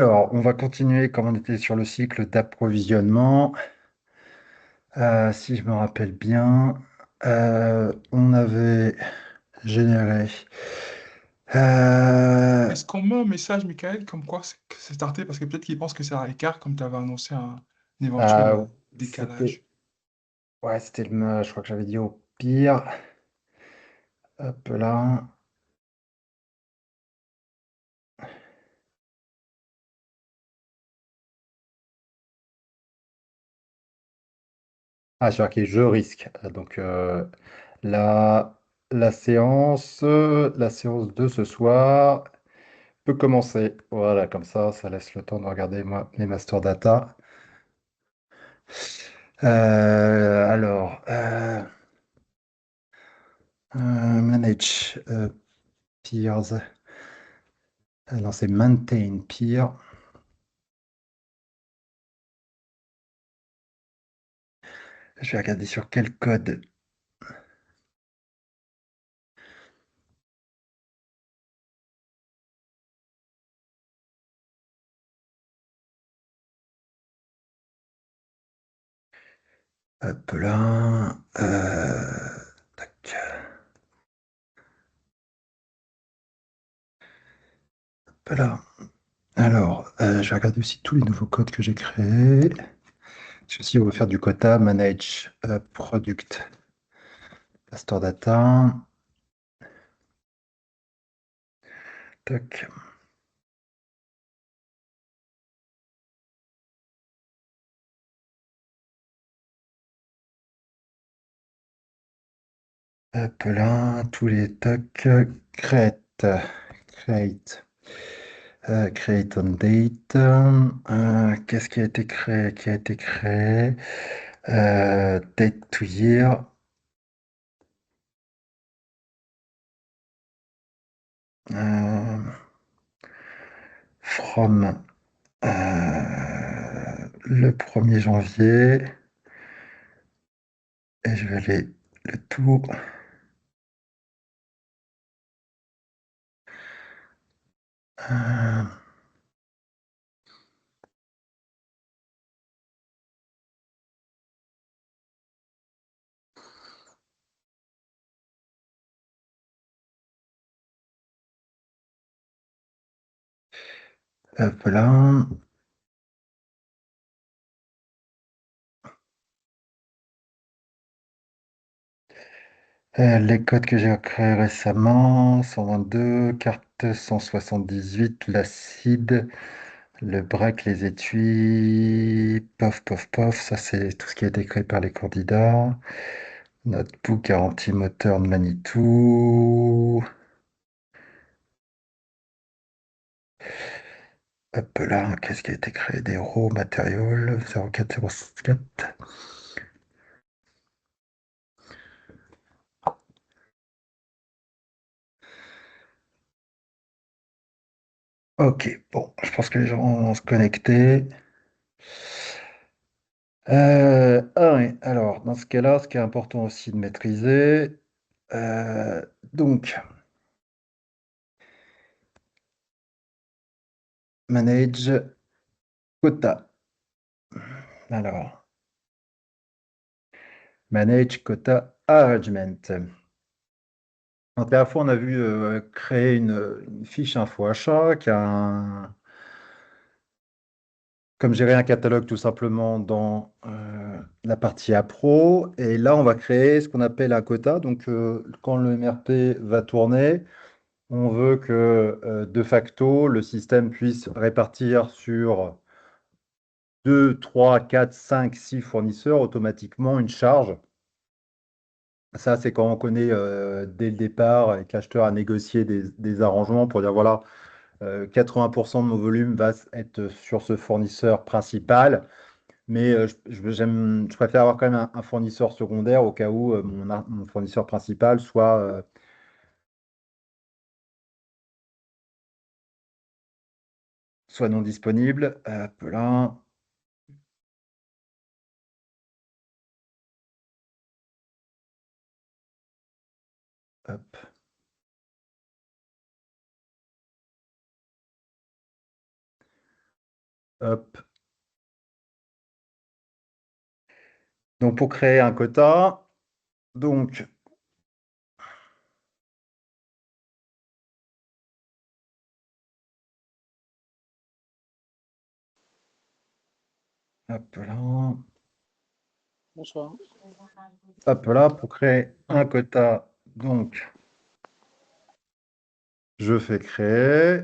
Alors, on va continuer comme on était sur le cycle d'approvisionnement. Si je me rappelle bien, on avait généré. euh, Est-ce qu'on met un message, Michael, comme quoi que c'est starté parce que peut-être qu'il pense que c'est à l'écart, comme tu avais annoncé un éventuel euh, c'était, décalage. ouais, je crois que j'avais dit au pire. Hop là. Ah, j'ai marqué je risque. Donc, la, la séance de ce soir peut commencer. Voilà, comme ça laisse le temps de regarder moi, mes master data. Manage peers. Non, c'est maintain peer. Je vais regarder sur quel code. Hop là. Tac. Hop là. Alors, je vais regarder aussi tous les nouveaux codes que j'ai créés. Ceci, on va faire du quota, manage product, master data. Tac. Hop là, tous les tocs. Create. Create. Create on date. Qu'est-ce qui a été créé? Qui a été créé? Date to year. euh, from le 1er janvier. Et je vais aller le tour. Euh, Hop là. Les codes que j'ai créés récemment, 122, carte 178, l'acide, le break, les étuis, pof, pof, pof, ça c'est tout ce qui a été créé par les candidats. Notebook garantie moteur de Manitou. Hop là, qu'est-ce qui a été créé? Des raw materials 0404. Ok, bon, je pense que les gens vont se connecter. Ouais, alors, dans ce cas-là, ce qui est important aussi de maîtriser, euh, donc, manage quota. Alors, manage quota arrangement. Donc, à la fois, on a vu créer une fiche info achat qui a comme gérer un catalogue tout simplement dans la partie appro. Et là, on va créer ce qu'on appelle un quota. Donc, quand le MRP va tourner, on veut que de facto, le système puisse répartir sur 2, 3, 4, 5, 6 fournisseurs automatiquement une charge. Ça, c'est quand on connaît dès le départ et que l'acheteur a négocié des arrangements pour dire voilà, 80% de mon volume va être sur ce fournisseur principal. Mais je préfère avoir quand même un fournisseur secondaire au cas où mon fournisseur principal soit non disponible. Hop là, hop. Hop. Donc, pour créer un quota, donc, hop là, Bonsoir. hop là, pour créer Ouais. un quota, donc, je fais créer.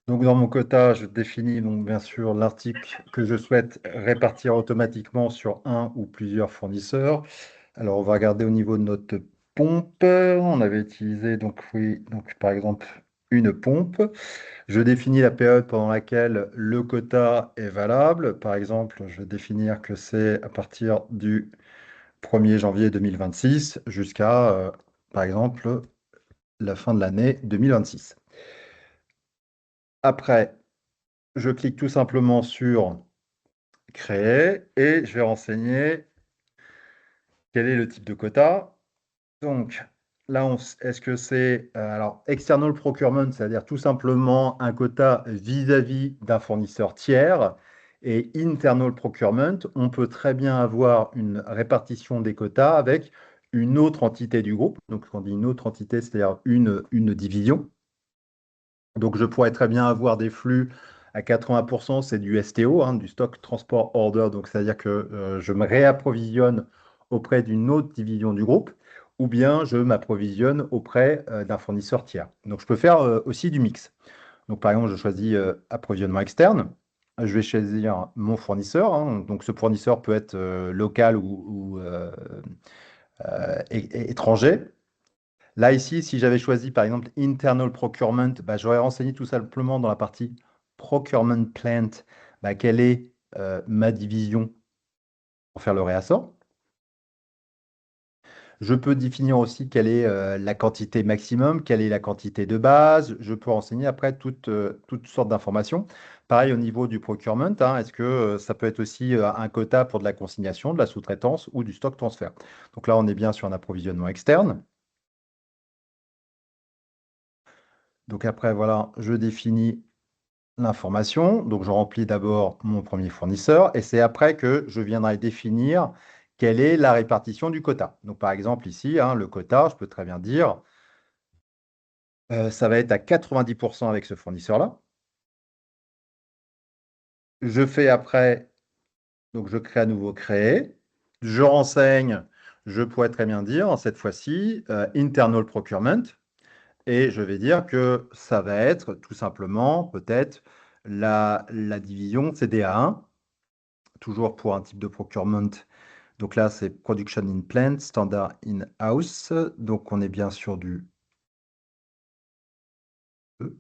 Donc, dans mon quota, je définis donc bien sûr l'article que je souhaite répartir automatiquement sur un ou plusieurs fournisseurs. Alors, on va regarder au niveau de notre pompe. On avait utilisé donc oui, donc par exemple une pompe. Je définis la période pendant laquelle le quota est valable. Par exemple, je vais définir que c'est à partir du 1er janvier 2026 jusqu'à, par exemple, la fin de l'année 2026. Après, je clique tout simplement sur créer et je vais renseigner quel est le type de quota. Donc là, est-ce que c'est alors external procurement, c'est-à-dire tout simplement un quota vis-à-vis d'un fournisseur tiers, et internal procurement, on peut très bien avoir une répartition des quotas avec une autre entité du groupe. Donc quand on dit une autre entité, c'est-à-dire une division. Donc, je pourrais très bien avoir des flux à 80%, c'est du STO, hein, du Stock Transport Order. Donc, c'est-à-dire que je me réapprovisionne auprès d'une autre division du groupe, ou bien je m'approvisionne auprès d'un fournisseur tiers. Donc, je peux faire aussi du mix. Donc, par exemple, je choisis approvisionnement externe. Je vais choisir mon fournisseur, hein. Donc, ce fournisseur peut être local ou étranger. Là, ici, si j'avais choisi par exemple internal procurement, bah, j'aurais renseigné tout simplement dans la partie procurement plant, bah, quelle est ma division pour faire le réassort. Je peux définir aussi quelle est la quantité maximum, quelle est la quantité de base. Je peux renseigner après toutes sortes d'informations. Pareil au niveau du procurement, hein, est-ce que ça peut être aussi un quota pour de la consignation, de la sous-traitance ou du stock transfert. Donc là, on est bien sur un approvisionnement externe. Donc après, voilà, je définis l'information. Donc, je remplis d'abord mon premier fournisseur et c'est après que je viendrai définir quelle est la répartition du quota. Donc, par exemple, ici, hein, le quota, je peux très bien dire, ça va être à 90% avec ce fournisseur-là. Je fais après, donc je crée à nouveau créer. Je renseigne, je pourrais très bien dire, cette fois-ci, internal procurement. Et je vais dire que ça va être tout simplement peut-être la division CDA1, toujours pour un type de procurement. Donc là, c'est Production in Plant, Standard in House. Donc on est bien sur du E.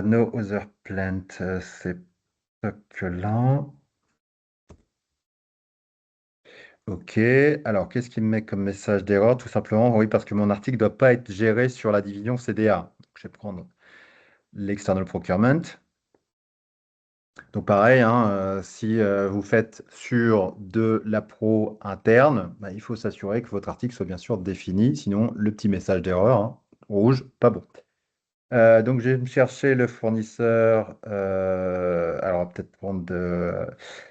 No other plant, c'est pas que là. OK. Alors, qu'est-ce qu'il me met comme message d'erreur? Tout simplement, oui, parce que mon article ne doit pas être géré sur la division CDA. Donc, je vais prendre l'external procurement. Donc pareil, hein, si vous faites sur de la pro interne, bah, il faut s'assurer que votre article soit bien sûr défini, sinon le petit message d'erreur, hein, rouge, pas bon. Donc je vais me chercher le fournisseur, alors on va peut-être prendre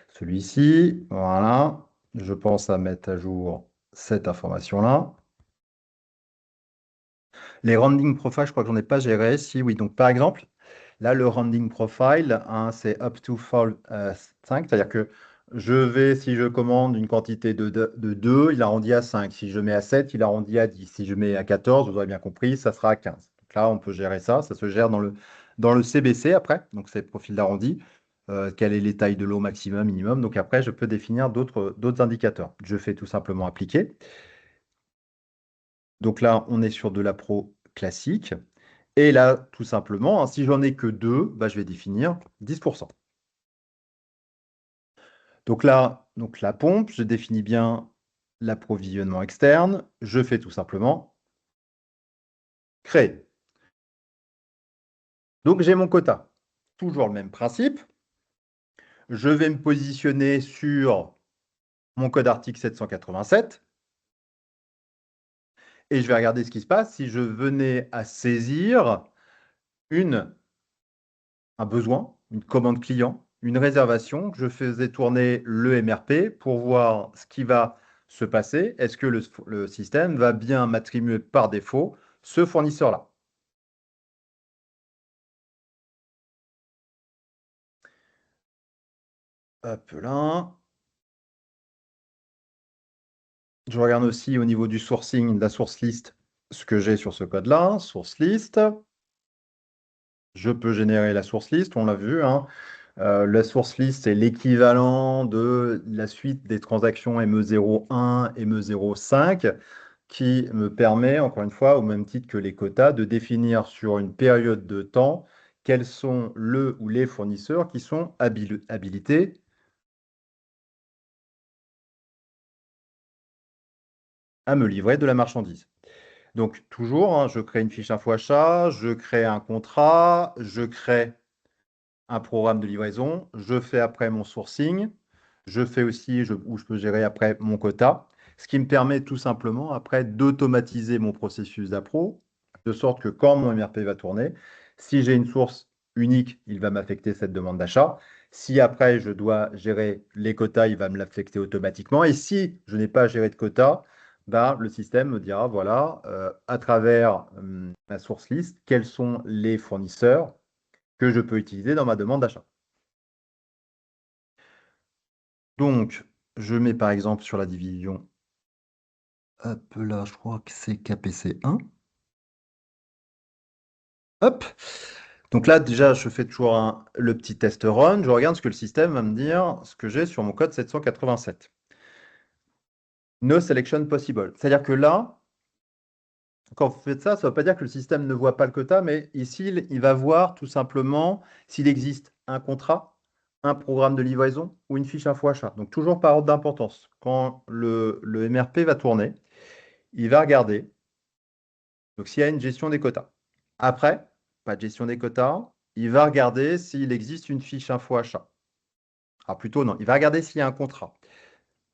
celui-ci, voilà. Je pense à mettre à jour cette information-là. Les rounding profile, je crois que j'en ai pas géré. Si, oui. Donc, par exemple, là, le rounding profile, hein, c'est up to 5, c'est-à-dire que je vais, si je commande une quantité de 2, il arrondit à 5. Si je mets à 7, il arrondit à 10. Si je mets à 14, vous aurez bien compris, ça sera à 15. Donc là, on peut gérer ça. Ça se gère dans le CBC après. Donc, c'est profil d'arrondi. Quelle est les tailles de l'eau maximum, minimum. Donc, après, je peux définir d'autres indicateurs. Je fais tout simplement appliquer. Donc là, on est sur de la pro classique. Et là, tout simplement, hein, si j'en ai que deux, bah, je vais définir 10%. Donc là, donc la pompe, je définis bien l'approvisionnement externe. Je fais tout simplement créer. Donc j'ai mon quota. Toujours le même principe. Je vais me positionner sur mon code article 787 et je vais regarder ce qui se passe si je venais à saisir un besoin, une commande client, une réservation, que je faisais tourner le MRP pour voir ce qui va se passer. Est-ce que le système va bien m'attribuer par défaut ce fournisseur-là? Hop là. Je regarde aussi au niveau du sourcing, de la source list, ce que j'ai sur ce code-là. Source list. Je peux générer la source list, on l'a vu, hein. La source list, c'est l'équivalent de la suite des transactions ME01 et ME05 qui me permet, encore une fois, au même titre que les quotas, de définir sur une période de temps quels sont le ou les fournisseurs qui sont habilités à me livrer de la marchandise. Donc, toujours, hein, je crée une fiche info achat, je crée un contrat, je crée un programme de livraison, je fais après mon sourcing, je fais aussi où je peux gérer après mon quota, ce qui me permet tout simplement après d'automatiser mon processus d'appro, de sorte que quand mon MRP va tourner, si j'ai une source unique, il va m'affecter cette demande d'achat. Si après je dois gérer les quotas, il va me l'affecter automatiquement. Et si je n'ai pas géré de quotas, ben, le système me dira, voilà, à travers ma source list, quels sont les fournisseurs que je peux utiliser dans ma demande d'achat. Donc, je mets par exemple sur la division, hop là, je crois que c'est KPC1. Hop. Donc là, déjà, je fais toujours le petit test run. Je regarde ce que le système va me dire, ce que j'ai sur mon code 787. No selection possible. C'est-à-dire que là, quand vous faites ça, ça ne veut pas dire que le système ne voit pas le quota, mais ici, il va voir tout simplement s'il existe un contrat, un programme de livraison ou une fiche info achat. Donc toujours par ordre d'importance. Quand le MRP va tourner, il va regarder donc s'il y a une gestion des quotas. Après, pas de gestion des quotas, il va regarder s'il existe une fiche info achat. Alors plutôt non, il va regarder s'il y a un contrat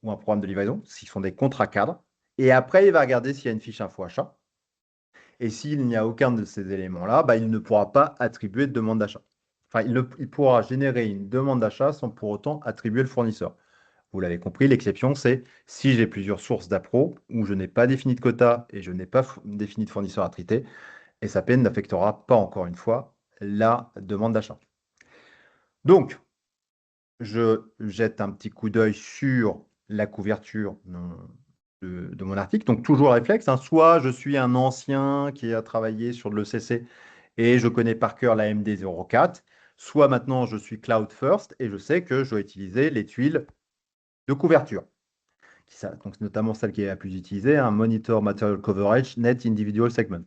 ou un programme de livraison, s'ils sont des contrats cadres. Et après, il va regarder s'il y a une fiche info achat. Et s'il n'y a aucun de ces éléments-là, bah, il ne pourra pas attribuer de demande d'achat. Enfin, il pourra générer une demande d'achat sans pour autant attribuer le fournisseur. Vous l'avez compris, l'exception, c'est si j'ai plusieurs sources d'appro où je n'ai pas défini de quota et je n'ai pas défini de fournisseur à traiter, SAP n'affectera pas, encore une fois, la demande d'achat. Donc, je jette un petit coup d'œil sur la couverture de mon article. Donc, toujours réflexe, hein. Soit je suis un ancien qui a travaillé sur de l'ECC et je connais par cœur la MD04, soit maintenant je suis Cloud First et je sais que je dois utiliser les tuiles de couverture. Donc, notamment celle qui est la plus utilisée, un Monitor Material Coverage Net Individual Segment.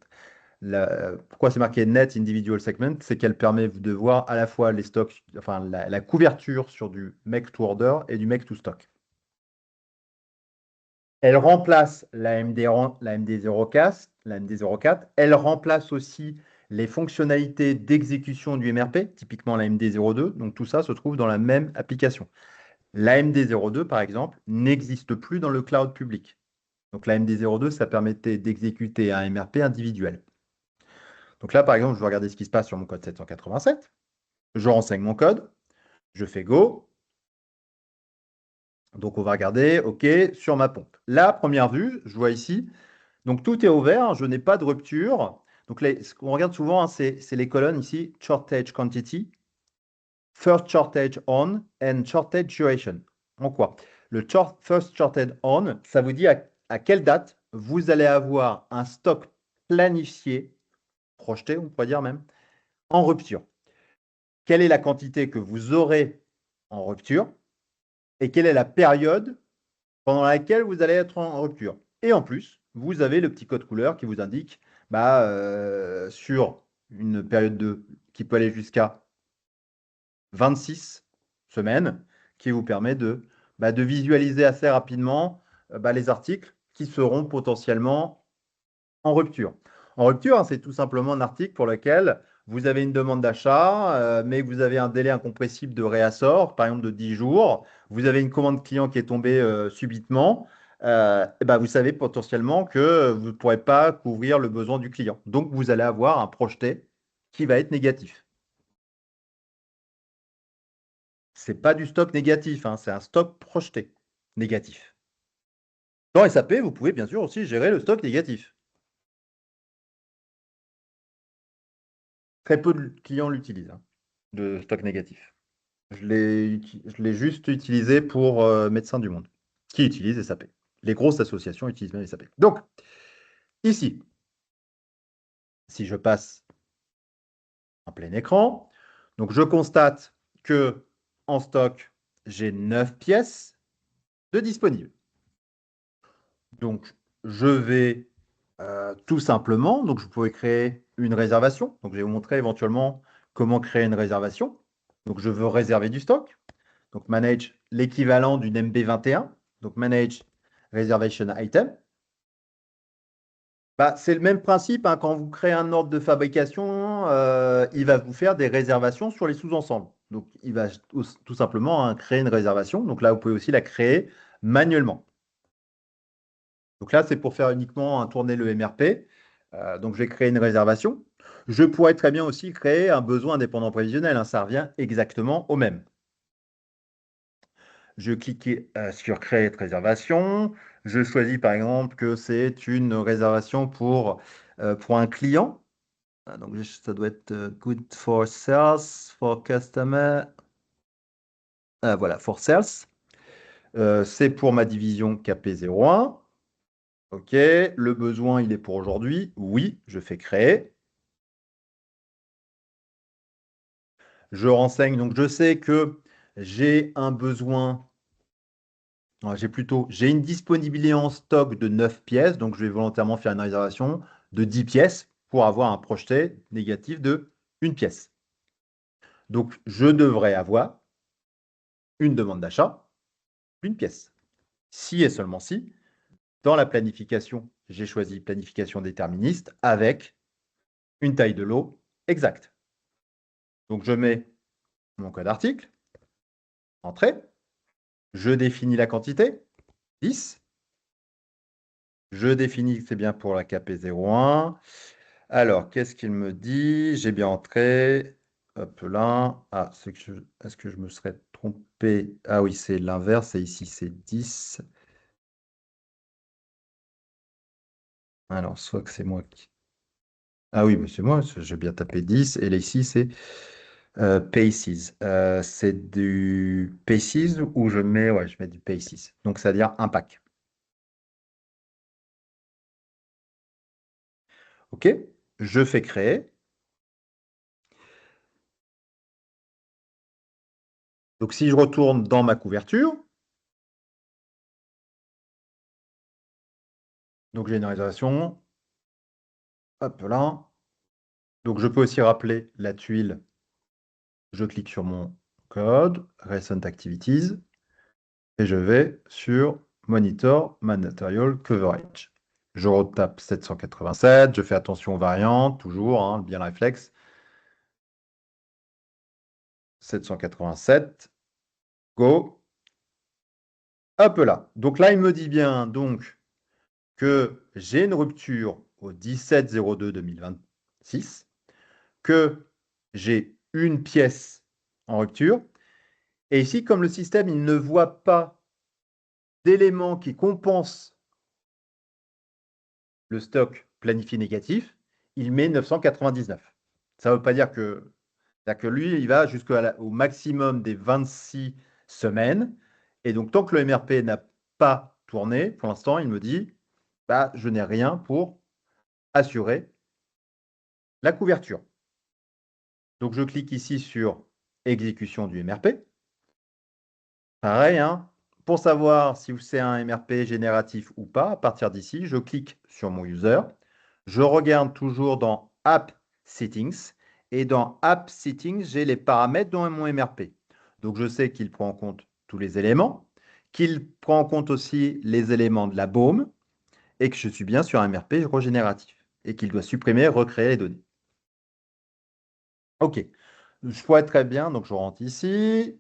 Pourquoi c'est marqué Net Individual Segment? C'est qu'elle permet de voir à la fois les stocks, enfin la couverture sur du make to order et du make to stock. Elle remplace la MD04, Elle remplace aussi les fonctionnalités d'exécution du MRP, typiquement la MD02. Donc tout ça se trouve dans la même application. La MD02, par exemple, n'existe plus dans le cloud public. Donc la MD02, ça permettait d'exécuter un MRP individuel. Donc là, par exemple, je vais regarder ce qui se passe sur mon code 787. Je renseigne mon code, je fais Go. Donc on va regarder, OK, sur ma pompe. La première vue, je vois ici, donc tout est ouvert, je n'ai pas de rupture. Donc ce qu'on regarde souvent, hein, c'est les colonnes ici, shortage quantity, first shortage on, and shortage duration. En quoi? Le first shortage on, ça vous dit à quelle date vous allez avoir un stock planifié, projeté, on pourrait dire même, en rupture. Quelle est la quantité que vous aurez en rupture et quelle est la période pendant laquelle vous allez être en rupture. Et en plus, vous avez le petit code couleur qui vous indique sur une période qui peut aller jusqu'à 26 semaines, qui vous permet de visualiser assez rapidement les articles qui seront potentiellement en rupture. En rupture, hein, c'est tout simplement un article pour lequel vous avez une demande d'achat, mais vous avez un délai incompressible de réassort, par exemple de 10 jours, vous avez une commande client qui est tombée subitement, et ben vous savez potentiellement que vous ne pourrez pas couvrir le besoin du client. Donc, vous allez avoir un projeté qui va être négatif. C'est pas du stock négatif, hein, c'est un stock projeté négatif. Dans SAP, vous pouvez bien sûr aussi gérer le stock négatif. Très peu de clients l'utilisent, hein, le stock négatif. Je l'ai juste utilisé pour Médecins du Monde, qui utilisent SAP. Les grosses associations utilisent même SAP. Donc, ici, si je passe en plein écran, donc je constate que en stock, j'ai 9 pièces de disponibles. Donc, je vais tout simplement, donc je pouvais créer une réservation. Donc, je vais vous montrer éventuellement comment créer une réservation. Donc, je veux réserver du stock. Donc, manage l'équivalent d'une MB21. Donc, manage reservation item. Bah, c'est le même principe, hein. Quand vous créez un ordre de fabrication, il va vous faire des réservations sur les sous-ensembles. Donc, il va tout simplement, hein, créer une réservation. Donc là, vous pouvez aussi la créer manuellement. Donc là, c'est pour faire uniquement tourner le MRP. Donc, je vais créer une réservation. Je pourrais très bien aussi créer un besoin indépendant prévisionnel, hein. Ça revient exactement au même. Je clique sur Créer réservation. Je choisis par exemple que c'est une réservation pour un client. Donc, ça doit être good for sales, for customer. Voilà, for sales. C'est pour ma division KP01. OK. Le besoin, il est pour aujourd'hui. Oui, je fais créer. Je renseigne. Donc, je sais que j'ai un besoin. J'ai une disponibilité en stock de 9 pièces. Donc, je vais volontairement faire une réservation de 10 pièces pour avoir un projeté négatif de une pièce. Donc, je devrais avoir une demande d'achat, une pièce. Si et seulement si, dans la planification, j'ai choisi planification déterministe avec une taille de lot exacte. Donc, je mets mon code article, entrée, je définis la quantité, 10. Je définis que c'est bien pour la KP01. Alors, qu'est-ce qu'il me dit? J'ai bien entré. Hop là. Ah, est-ce que je me serais trompé? Ah oui, c'est l'inverse. Et ici, c'est 10. Alors, soit que c'est moi qui... Ah oui, mais c'est moi, j'ai bien tapé 10. Et là, ici, c'est Paces. C'est du Paces où ouais, je mets du Paces. Donc, c'est-à-dire un pack. OK? Je fais créer. Donc, si je retourne dans ma couverture, donc j'ai une réservation. Hop là. Donc, je peux aussi rappeler la tuile. Je clique sur mon code, Recent Activities, et je vais sur Monitor Material Coverage. Je retape 787, je fais attention aux variantes, toujours, hein, bien le réflexe. 787, go. Hop là. Donc là, il me dit bien donc que j'ai une rupture au 17/02/2026, que j'ai une pièce en rupture. Et ici, comme le système il ne voit pas d'éléments qui compensent le stock planifié négatif, il met 999. Ça ne veut pas dire que lui, il va jusqu'au maximum des 26 semaines. Et donc, tant que le MRP n'a pas tourné, pour l'instant, il me dit, bah, je n'ai rien pour assurer la couverture. Donc, je clique ici sur exécution du MRP. Pareil, hein, pour savoir si c'est un MRP génératif ou pas, à partir d'ici, je clique sur mon user. Je regarde toujours dans App Settings. Et dans App Settings, j'ai les paramètres dans mon MRP. Donc, je sais qu'il prend en compte tous les éléments, qu'il prend en compte aussi les éléments de la baume et que je suis bien sur un MRP régénératif et qu'il doit supprimer, recréer les données. OK. Je vois très bien, donc je rentre ici,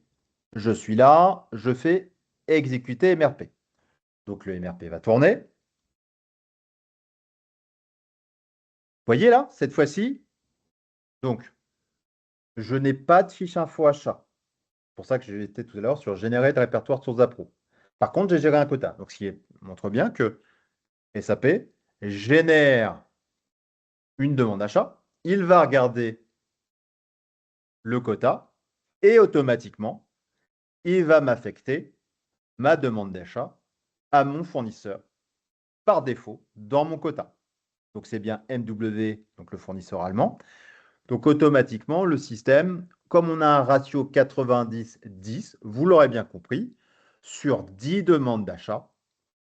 je suis là, je fais exécuter MRP. Donc le MRP va tourner. Vous voyez là, cette fois-ci, donc je n'ai pas de fiche info achat. C'est pour ça que j'étais tout à l'heure sur générer de répertoire de source appro. Par contre, j'ai géré un quota. Donc, ce qui montre bien que SAP génère une demande d'achat, il va regarder le quota et automatiquement, il va m'affecter ma demande d'achat à mon fournisseur par défaut dans mon quota. Donc, c'est bien MW, donc le fournisseur allemand. Donc, automatiquement, le système, comme on a un ratio 90-10, vous l'aurez bien compris, sur 10 demandes d'achat,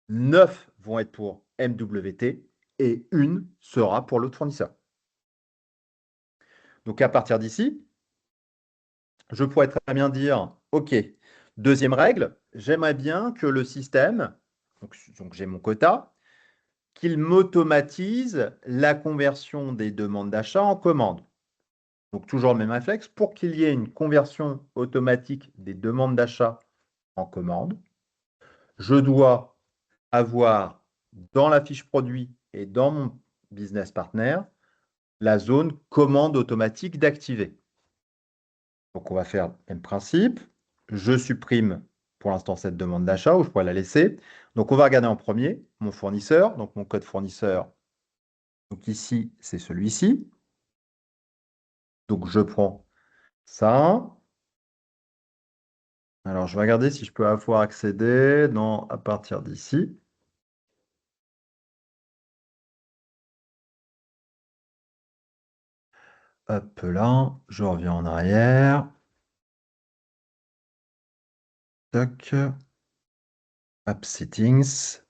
9 vont être pour MWT et une sera pour l'autre fournisseur. Donc, à partir d'ici, je pourrais très bien dire, OK, deuxième règle, j'aimerais bien que le système, donc j'ai mon quota, qu'il m'automatise la conversion des demandes d'achat en commandes. Donc, toujours le même réflexe, pour qu'il y ait une conversion automatique des demandes d'achat en commande, je dois avoir dans la fiche produit et dans mon business partner la zone commande automatique d'activer. Donc, on va faire le même principe. Je supprime pour l'instant cette demande d'achat ou je pourrais la laisser. Donc, on va regarder en premier mon fournisseur, donc mon code fournisseur. Donc, ici, c'est celui-ci. Donc, je prends ça. Alors, je vais regarder si je peux avoir accédé à partir d'ici. Hop là, je reviens en arrière. Tac. App settings.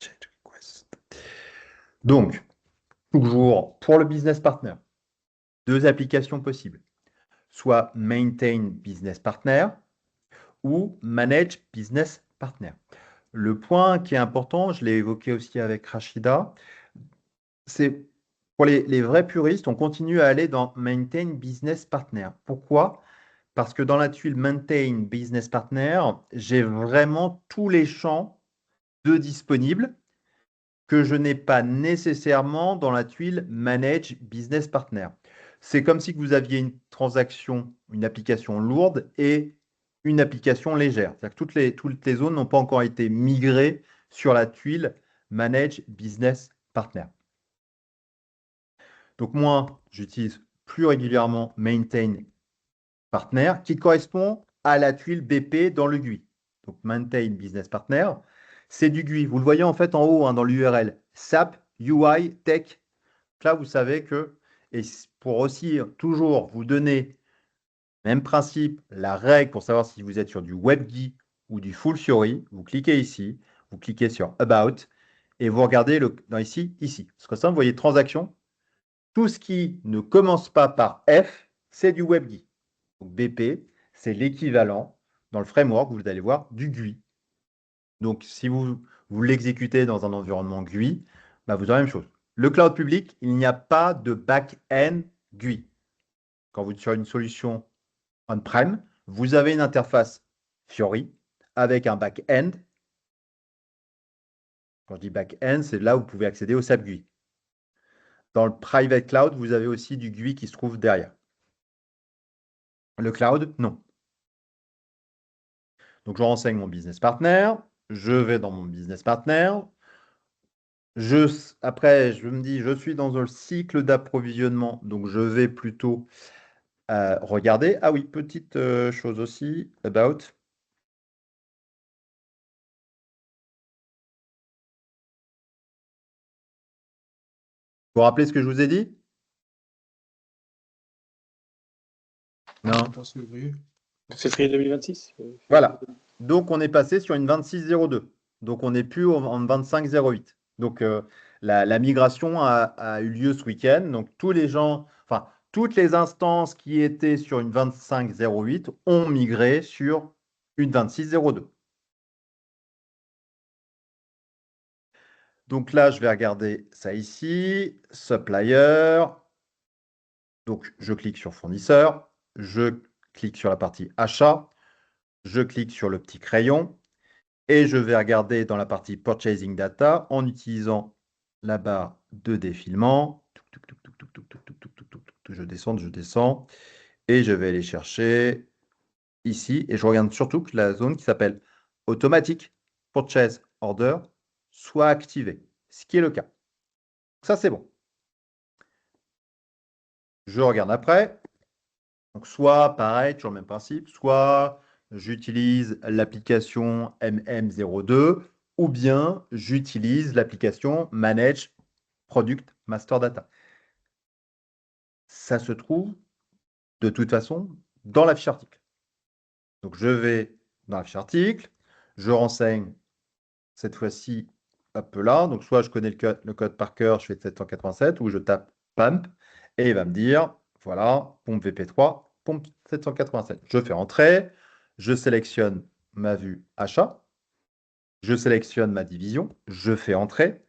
Change request. Donc, toujours pour le business partner, deux applications possibles. Soit Maintain Business Partner ou Manage Business Partner. Le point qui est important, je l'ai évoqué aussi avec Rachida, c'est pour les vrais puristes, on continue à aller dans Maintain Business Partner. Pourquoi? Parce que dans la tuile Maintain Business Partner, j'ai vraiment tous les champs de disponibles que je n'ai pas nécessairement dans la tuile Manage Business Partner. C'est comme si vous aviez une transaction, une application lourde et une application légère. C'est-à-dire que toutes les zones n'ont pas encore été migrées sur la tuile Manage Business Partner. Donc moi, j'utilise plus régulièrement Maintain Partner qui correspond à la tuile BP dans le GUI. Donc Maintain Business Partner, c'est du GUI. Vous le voyez en fait en haut dans l'URL. SAP UI Tech. Là, vous savez que, et pour aussi toujours vous donner, même principe, la règle pour savoir si vous êtes sur du WebGuy ou du Full Fiori, vous cliquez ici, vous cliquez sur About et vous regardez ici. Parce que ça, vous voyez transaction. Tout ce qui ne commence pas par F, c'est du WebGuy. Donc BP, c'est l'équivalent dans le framework, vous allez voir, du GUI. Donc si vous l'exécutez dans un environnement GUI, bah, vous aurez la même chose. Le cloud public, il n'y a pas de back-end GUI. Quand vous êtes sur une solution on-prem, vous avez une interface Fiori avec un back-end. Quand je dis back-end, c'est là où vous pouvez accéder au SAP GUI. Dans le private cloud, vous avez aussi du GUI qui se trouve derrière. Le cloud, non. Donc, je renseigne mon business partner. Je vais dans mon business partner. Après, je me dis, je suis dans un cycle d'approvisionnement. Donc, je vais plutôt regarder. Ah oui, petite chose aussi, about. Vous vous rappelez ce que je vous ai dit? Non? 14 février. Février 2026? Voilà. Donc, on est passé sur une 2602. Donc, on n'est plus en 2508. Donc, la migration a eu lieu ce week-end. Donc, tous les gens, enfin, toutes les instances qui étaient sur une 2508 ont migré sur une 2602. Donc là, je vais regarder ça ici. Supplier. Donc, je clique sur fournisseur, je clique sur la partie achat, je clique sur le petit crayon et je vais regarder dans la partie purchasing data en utilisant la barre de défilement. Je descends et je vais aller chercher ici et je regarde surtout que la zone qui s'appelle automatique purchase order soit activée, ce qui est le cas. Ça, c'est bon. Je regarde après. Donc, soit, pareil, toujours le même principe, soit j'utilise l'application MM02 ou bien j'utilise l'application Manage Product Master Data. Ça se trouve de toute façon dans la fiche article. Donc, je vais dans la fiche article, je renseigne cette fois-ci un peu là. Donc, soit je connais le code par cœur, je fais 787, ou je tape PAMP et il va me dire, voilà, pompe VP3, pompe 787. Je fais entrer, je sélectionne ma vue achat, je sélectionne ma division, je fais entrer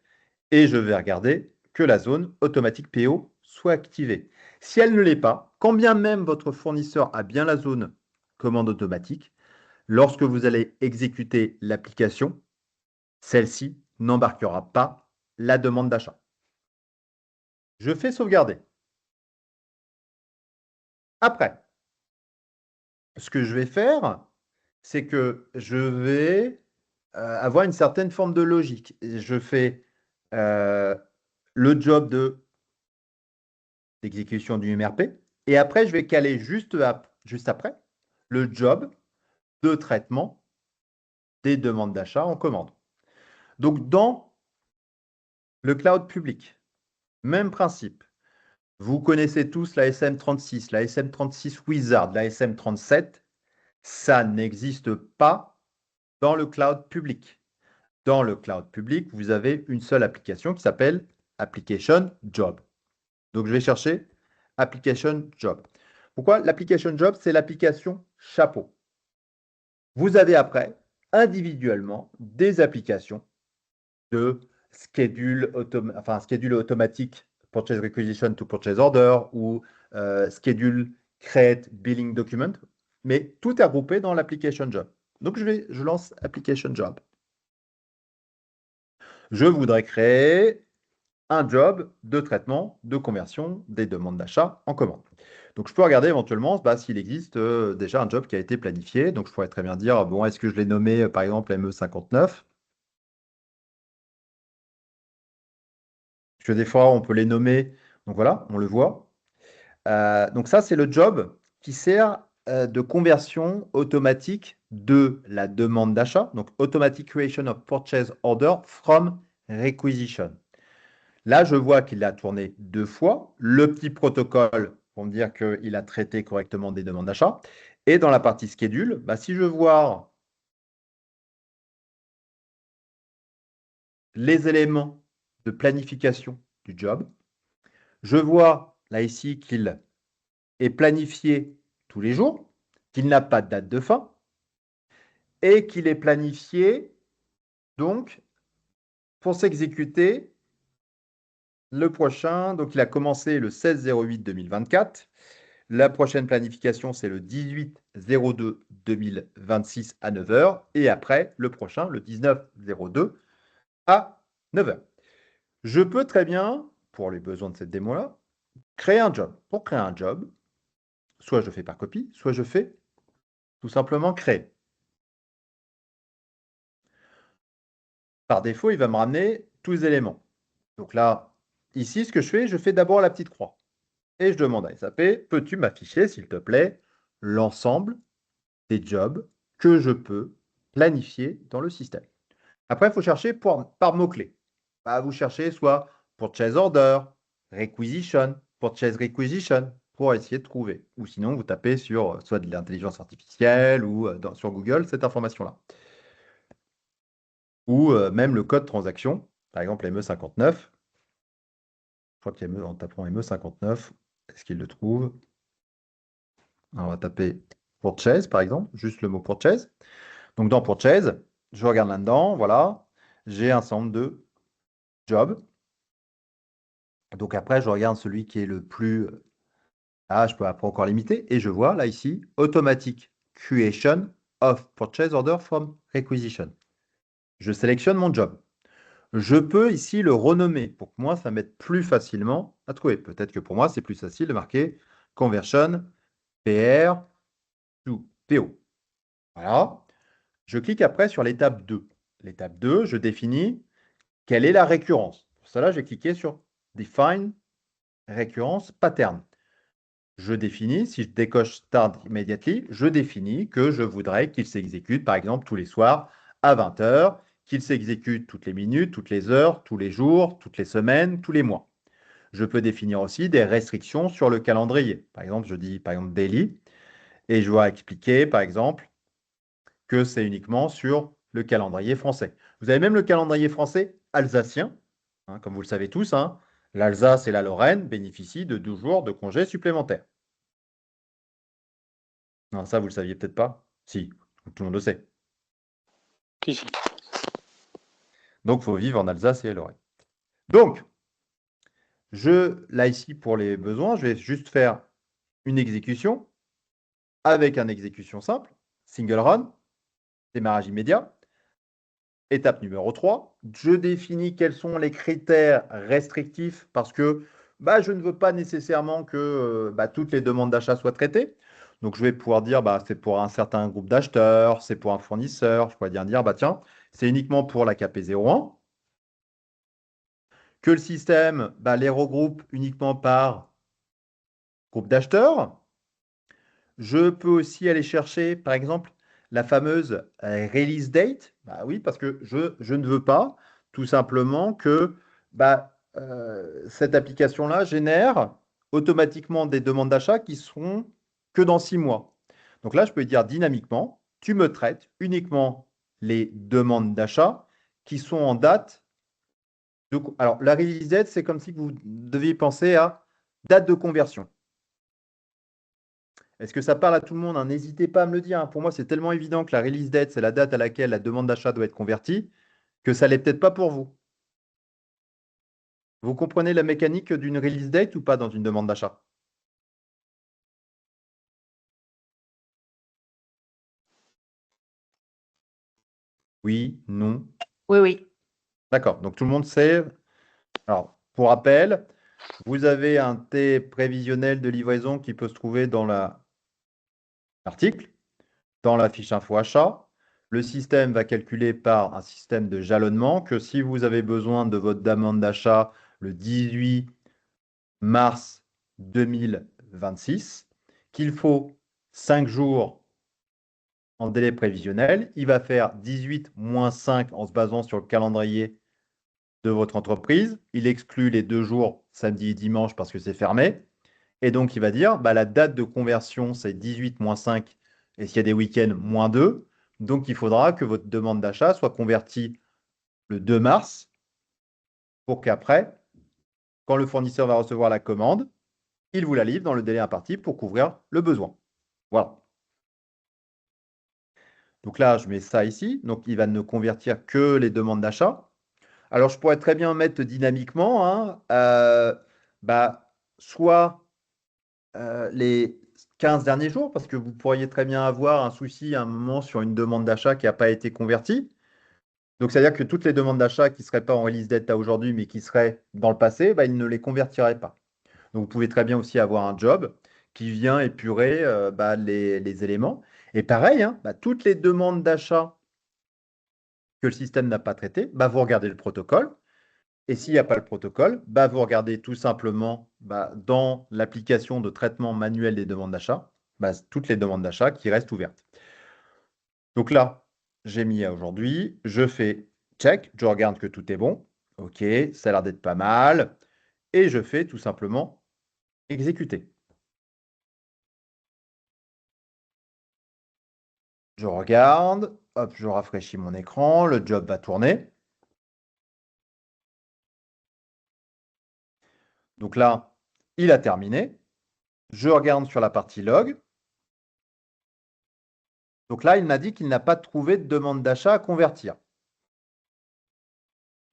et je vais regarder que la zone automatique PO soit activée. Si elle ne l'est pas, quand bien même votre fournisseur a bien la zone commande automatique, lorsque vous allez exécuter l'application, celle-ci n'embarquera pas la demande d'achat. Je fais sauvegarder. Après, ce que je vais faire, c'est que je vais avoir une certaine forme de logique. Je fais le job d'exécution du MRP et après, je vais caler juste après le job de traitement des demandes d'achat en commande. Donc, dans le cloud public, même principe. Vous connaissez tous la SM36, la SM36 Wizard, la SM37. Ça n'existe pas dans le cloud public. Dans le cloud public, vous avez une seule application qui s'appelle Application Job. Donc, je vais chercher Application Job. Pourquoi? L'application Job, c'est l'application chapeau. Vous avez après, individuellement, des applications de schedule automatique purchase requisition to purchase order ou schedule create billing document, mais tout est regroupé dans l'application job. Donc je lance application job. Je voudrais créer un job de traitement de conversion des demandes d'achat en commande. Donc je peux regarder éventuellement s'il existe déjà un job qui a été planifié. Donc je pourrais très bien dire, bon, est-ce que je l'ai nommé par exemple ME59? Parce que des fois, on peut les nommer. Donc voilà, on le voit. Donc ça, c'est le job qui sert de conversion automatique de la demande d'achat. Donc Automatic Creation of Purchase Order from Requisition. Là, je vois qu'il a tourné 2 fois. Le petit protocole pour me dire qu'il a traité correctement des demandes d'achat. Et dans la partie schedule, si je vois les éléments de planification du job, je vois là ici qu'il est planifié tous les jours, qu'il n'a pas de date de fin et qu'il est planifié donc pour s'exécuter le prochain. Donc, il a commencé le 16/08/2024. La prochaine planification, c'est le 18/02/2026 à 9 h. Et après, le prochain, le 19/02 à 9 h. Je peux très bien, pour les besoins de cette démo-là, créer un job. Pour créer un job, soit je fais par copie, soit je fais tout simplement créer. Par défaut, il va me ramener tous les éléments. Donc là, ici, ce que je fais d'abord la petite croix. Et je demande à SAP, peux-tu m'afficher, s'il te plaît, l'ensemble des jobs que je peux planifier dans le système. Après, il faut chercher par mots-clés. Vous cherchez soit purchase order, requisition, purchase requisition, pour essayer de trouver. Ou sinon, vous tapez sur soit de l'intelligence artificielle ou sur Google cette information-là. Ou même le code transaction, par exemple ME59. Je crois qu'il y a en tapant ME59, est-ce qu'il le trouve? Alors, on va taper purchase, par exemple, juste le mot purchase. Donc, dans purchase, je regarde là-dedans, voilà, j'ai un certain nombre de jobs. Donc, après, je regarde celui qui est le plus Ah, je peux après encore limiter et je vois là ici Automatic Creation of Purchase Order from Requisition. Je sélectionne mon job. Je peux ici le renommer pour que moi, ça m'aide plus facilement à trouver. Peut-être que pour moi, c'est plus facile de marquer Conversion PR to PO. Voilà. Je clique après sur l'étape 2. L'étape 2, je définis quelle est la récurrence. Pour cela, je vais cliquer sur Define récurrence pattern. Je définis, si je décoche Start Immediately, je définis que je voudrais qu'il s'exécute, par exemple, tous les soirs à 20 heures, qu'il s'exécute toutes les minutes, toutes les heures, tous les jours, toutes les semaines, tous les mois. Je peux définir aussi des restrictions sur le calendrier. Par exemple, je dis, par exemple, daily, et je dois expliquer, par exemple, que c'est uniquement sur le calendrier français. Vous avez même le calendrier français alsacien, hein, comme vous le savez tous, hein, l'Alsace et la Lorraine bénéficient de 12 jours de congés supplémentaires. Non, ça, vous le saviez peut-être pas? Si, tout le monde le sait. Si, si. Donc, il faut vivre en Alsace et à Lorraine. Donc, là, ici, pour les besoins, je vais juste faire une exécution avec un exécution simple, single run, démarrage immédiat. Étape numéro 3, je définis quels sont les critères restrictifs parce que je ne veux pas nécessairement que toutes les demandes d'achat soient traitées. Donc, je vais pouvoir dire, c'est pour un certain groupe d'acheteurs, c'est pour un fournisseur. Je pourrais bien dire, tiens, c'est uniquement pour la KP01, que le système les regroupe uniquement par groupe d'acheteurs. Je peux aussi aller chercher, par exemple, la fameuse release date. Oui, parce que je ne veux pas tout simplement que cette application-là génère automatiquement des demandes d'achat qui seront que dans 6 mois. Donc là, je peux dire dynamiquement, tu me traites uniquement les demandes d'achat qui sont en date. Alors, la release date, c'est comme si vous deviez penser à date de conversion. Est-ce que ça parle à tout le monde, hein? N'hésitez pas à me le dire, hein. Pour moi, c'est tellement évident que la release date, c'est la date à laquelle la demande d'achat doit être convertie, que ça l'est peut-être pas pour vous. Vous comprenez la mécanique d'une release date ou pas dans une demande d'achat? Oui, non. Oui, oui. D'accord. Donc tout le monde sait. Alors, pour rappel, vous avez un T prévisionnel de livraison qui peut se trouver dans l'article, dans la fiche info achat. Le système va calculer par un système de jalonnement que si vous avez besoin de votre demande d'achat le 18 mars 2026, qu'il faut 5 jours en délai prévisionnel. Il va faire 18 moins 5 en se basant sur le calendrier de votre entreprise. Il exclut les 2 jours, samedi et dimanche, parce que c'est fermé. Et donc, il va dire, la date de conversion, c'est 18 moins 5, et s'il y a des week-ends, moins 2. Donc, il faudra que votre demande d'achat soit convertie le 2 mars pour qu'après, quand le fournisseur va recevoir la commande, il vous la livre dans le délai imparti pour couvrir le besoin. Voilà. Donc là, je mets ça ici. Donc, il va ne convertir que les demandes d'achat. Alors, je pourrais très bien mettre dynamiquement, hein, soit les 15 derniers jours, parce que vous pourriez très bien avoir un souci à un moment sur une demande d'achat qui n'a pas été convertie. Donc, c'est-à-dire que toutes les demandes d'achat qui ne seraient pas en release date à aujourd'hui, mais qui seraient dans le passé, il ne les convertirait pas. Donc, vous pouvez très bien aussi avoir un job qui vient épurer les éléments. Et pareil, hein, toutes les demandes d'achat que le système n'a pas traitées, vous regardez le protocole. Et s'il n'y a pas le protocole, vous regardez tout simplement dans l'application de traitement manuel des demandes d'achat, toutes les demandes d'achat qui restent ouvertes. Donc là, j'ai mis à aujourd'hui, je fais check, je regarde que tout est bon. OK, ça a l'air d'être pas mal. Et je fais tout simplement exécuter. Je regarde, hop, je rafraîchis mon écran, le job va tourner. Donc là, il a terminé. Je regarde sur la partie log. Donc là, il m'a dit qu'il n'a pas trouvé de demande d'achat à convertir.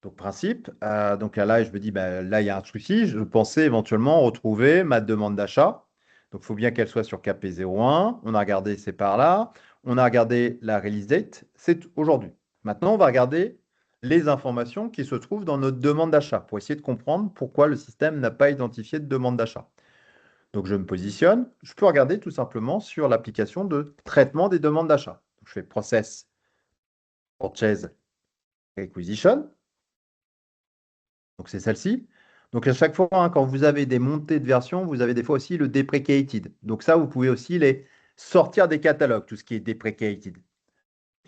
Donc, principe. Donc là, je me dis, là, il y a un souci. Je pensais éventuellement retrouver ma demande d'achat. Donc, il faut bien qu'elle soit sur KP01. On a regardé, c'est par là. On a regardé la release date, c'est aujourd'hui. Maintenant, on va regarder les informations qui se trouvent dans notre demande d'achat pour essayer de comprendre pourquoi le système n'a pas identifié de demande d'achat. Donc, je me positionne. Je peux regarder tout simplement sur l'application de traitement des demandes d'achat. Je fais Process, Purchase, Requisition. Donc, c'est celle-ci. Donc, à chaque fois, hein, quand vous avez des montées de version, vous avez des fois aussi le deprecated. Donc, ça, vous pouvez aussi les sortir des catalogues, tout ce qui est deprecated.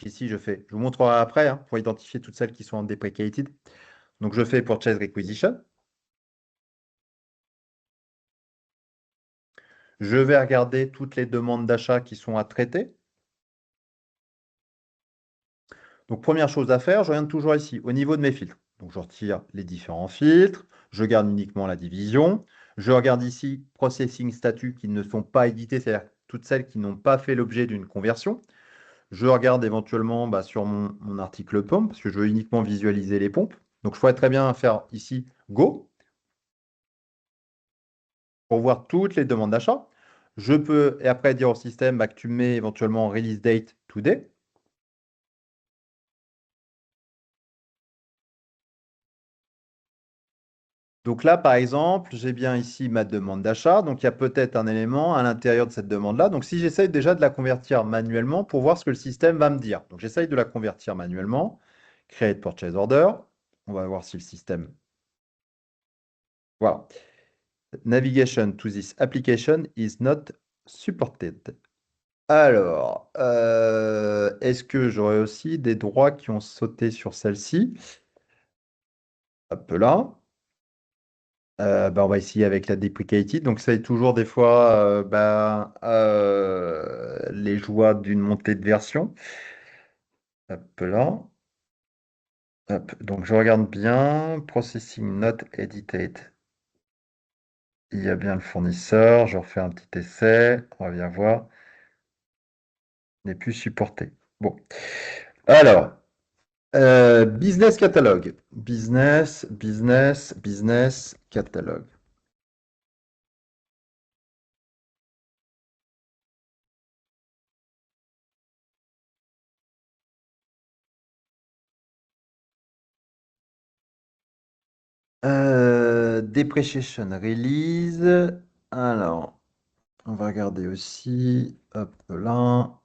Ici, je vous montrerai après hein, pour identifier toutes celles qui sont en deprecated. Donc, je fais Purchase Requisition. Je vais regarder toutes les demandes d'achat qui sont à traiter. Donc, première chose à faire, je regarde toujours ici, au niveau de mes filtres. Donc, je retire les différents filtres. Je garde uniquement la division. Je regarde ici Processing Status qui ne sont pas édités, c'est-à-dire toutes celles qui n'ont pas fait l'objet d'une conversion. Je regarde éventuellement sur mon article pompe, parce que je veux uniquement visualiser les pompes. Donc, je pourrais très bien faire ici Go pour voir toutes les demandes d'achat. Je peux, et après, dire au système que tu mets éventuellement Release Date Today. Donc là, par exemple, j'ai bien ici ma demande d'achat. Donc, il y a peut-être un élément à l'intérieur de cette demande-là. Donc, si j'essaye déjà de la convertir manuellement pour voir ce que le système va me dire. Donc, j'essaye de la convertir manuellement. Create Purchase Order. On va voir si le système... Voilà. Navigation to this application is not supported. Alors, est-ce que j'aurais aussi des droits qui ont sauté sur celle-ci? Hop là. On va essayer avec la deprecated. Donc, ça est toujours des fois les joies d'une montée de version. Hop là. Hop. Donc, je regarde bien. Processing not edited. Il y a bien le fournisseur. Je refais un petit essai. On va bien voir. N'est plus supporté. Bon. Alors, business catalogue. Business catalogue. Depreciation release. Alors, on va regarder aussi. Hop là.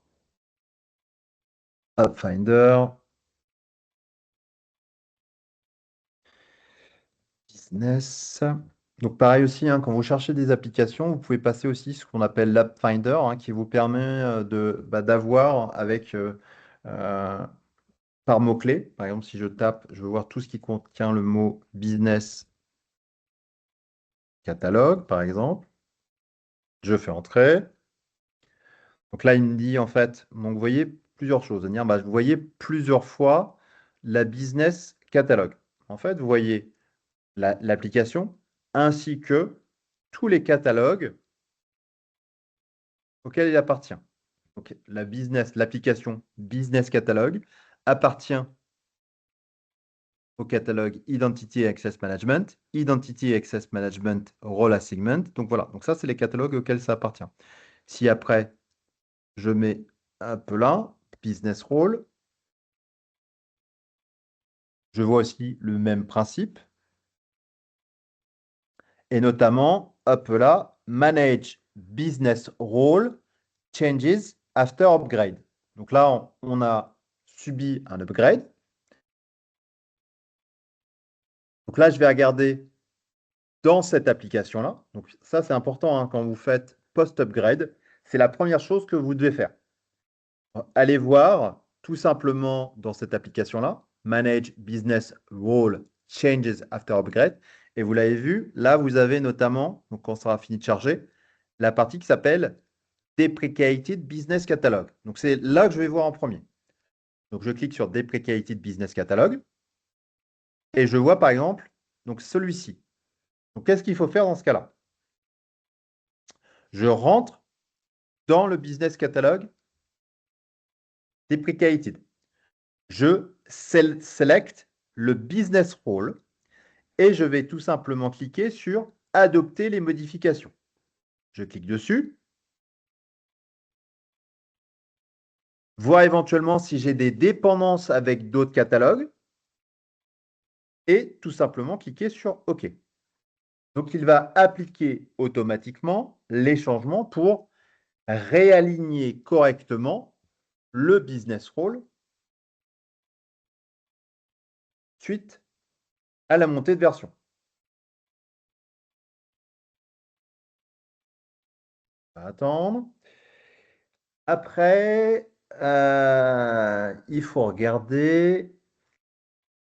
Hop, Finder. Business. Donc, pareil aussi, hein, quand vous cherchez des applications, vous pouvez passer aussi ce qu'on appelle l'App Finder, hein, qui vous permet d'avoir avec par mots-clés. Par exemple, si je tape, je veux voir tout ce qui contient le mot business catalogue, par exemple. Je fais entrer. Donc là, il me dit en fait, donc vous voyez plusieurs choses. C'est-à-dire, vous voyez plusieurs fois la business catalogue. En fait, vous voyez l'application ainsi que tous les catalogues auxquels il appartient. Donc l'application business catalogue appartient au catalogue Identity Access Management, Identity Access Management Role Assignment. Donc voilà, donc ça, c'est les catalogues auxquels ça appartient. Si après, je mets un peu là, Business Role, je vois aussi le même principe. Et notamment, hop là, Manage Business Role Changes After Upgrade. Donc là, on a subi un upgrade. Donc là, je vais regarder dans cette application-là. Donc ça, c'est important hein, quand vous faites post-upgrade. C'est la première chose que vous devez faire. Allez voir tout simplement dans cette application-là, Manage Business Role Changes After Upgrade. Et vous l'avez vu, là, vous avez notamment, donc quand ça sera fini de charger, la partie qui s'appelle Deprecated Business Catalog. Donc c'est là que je vais voir en premier. Donc je clique sur Deprecated Business Catalog et je vois par exemple donc celui-ci. Donc qu'est-ce qu'il faut faire dans ce cas-là? Je rentre dans le Business Catalog Deprecated. Je select le Business Role et je vais tout simplement cliquer sur Adopter les modifications. Je clique dessus. Voir éventuellement si j'ai des dépendances avec d'autres catalogues. Et tout simplement cliquer sur OK. Donc, il va appliquer automatiquement les changements pour réaligner correctement le business role suite à la montée de version. On va attendre. Après, il faut regarder.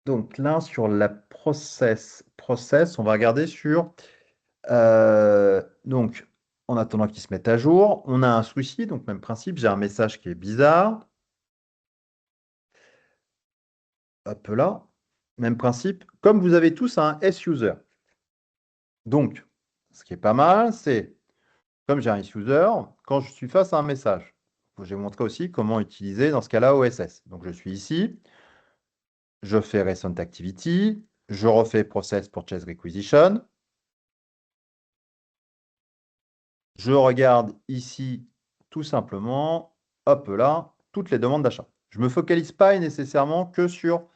Donc là, sur la process, on va regarder sur. Donc, en attendant qu'il se mette à jour, on a un souci. Donc, même principe, j'ai un message qui est bizarre. Hop là. Même principe. Comme vous avez tous un S-user. Donc, ce qui est pas mal, c'est comme j'ai un S-user, quand je suis face à un message. Je vais montrer aussi comment utiliser dans ce cas-là OSS. Donc, je suis ici. Je fais Recent Activity. Je refais Process Purchase Requisition. Je regarde ici, tout simplement, hop là, toutes les demandes d'achat. Je ne me focalise pas nécessairement que sur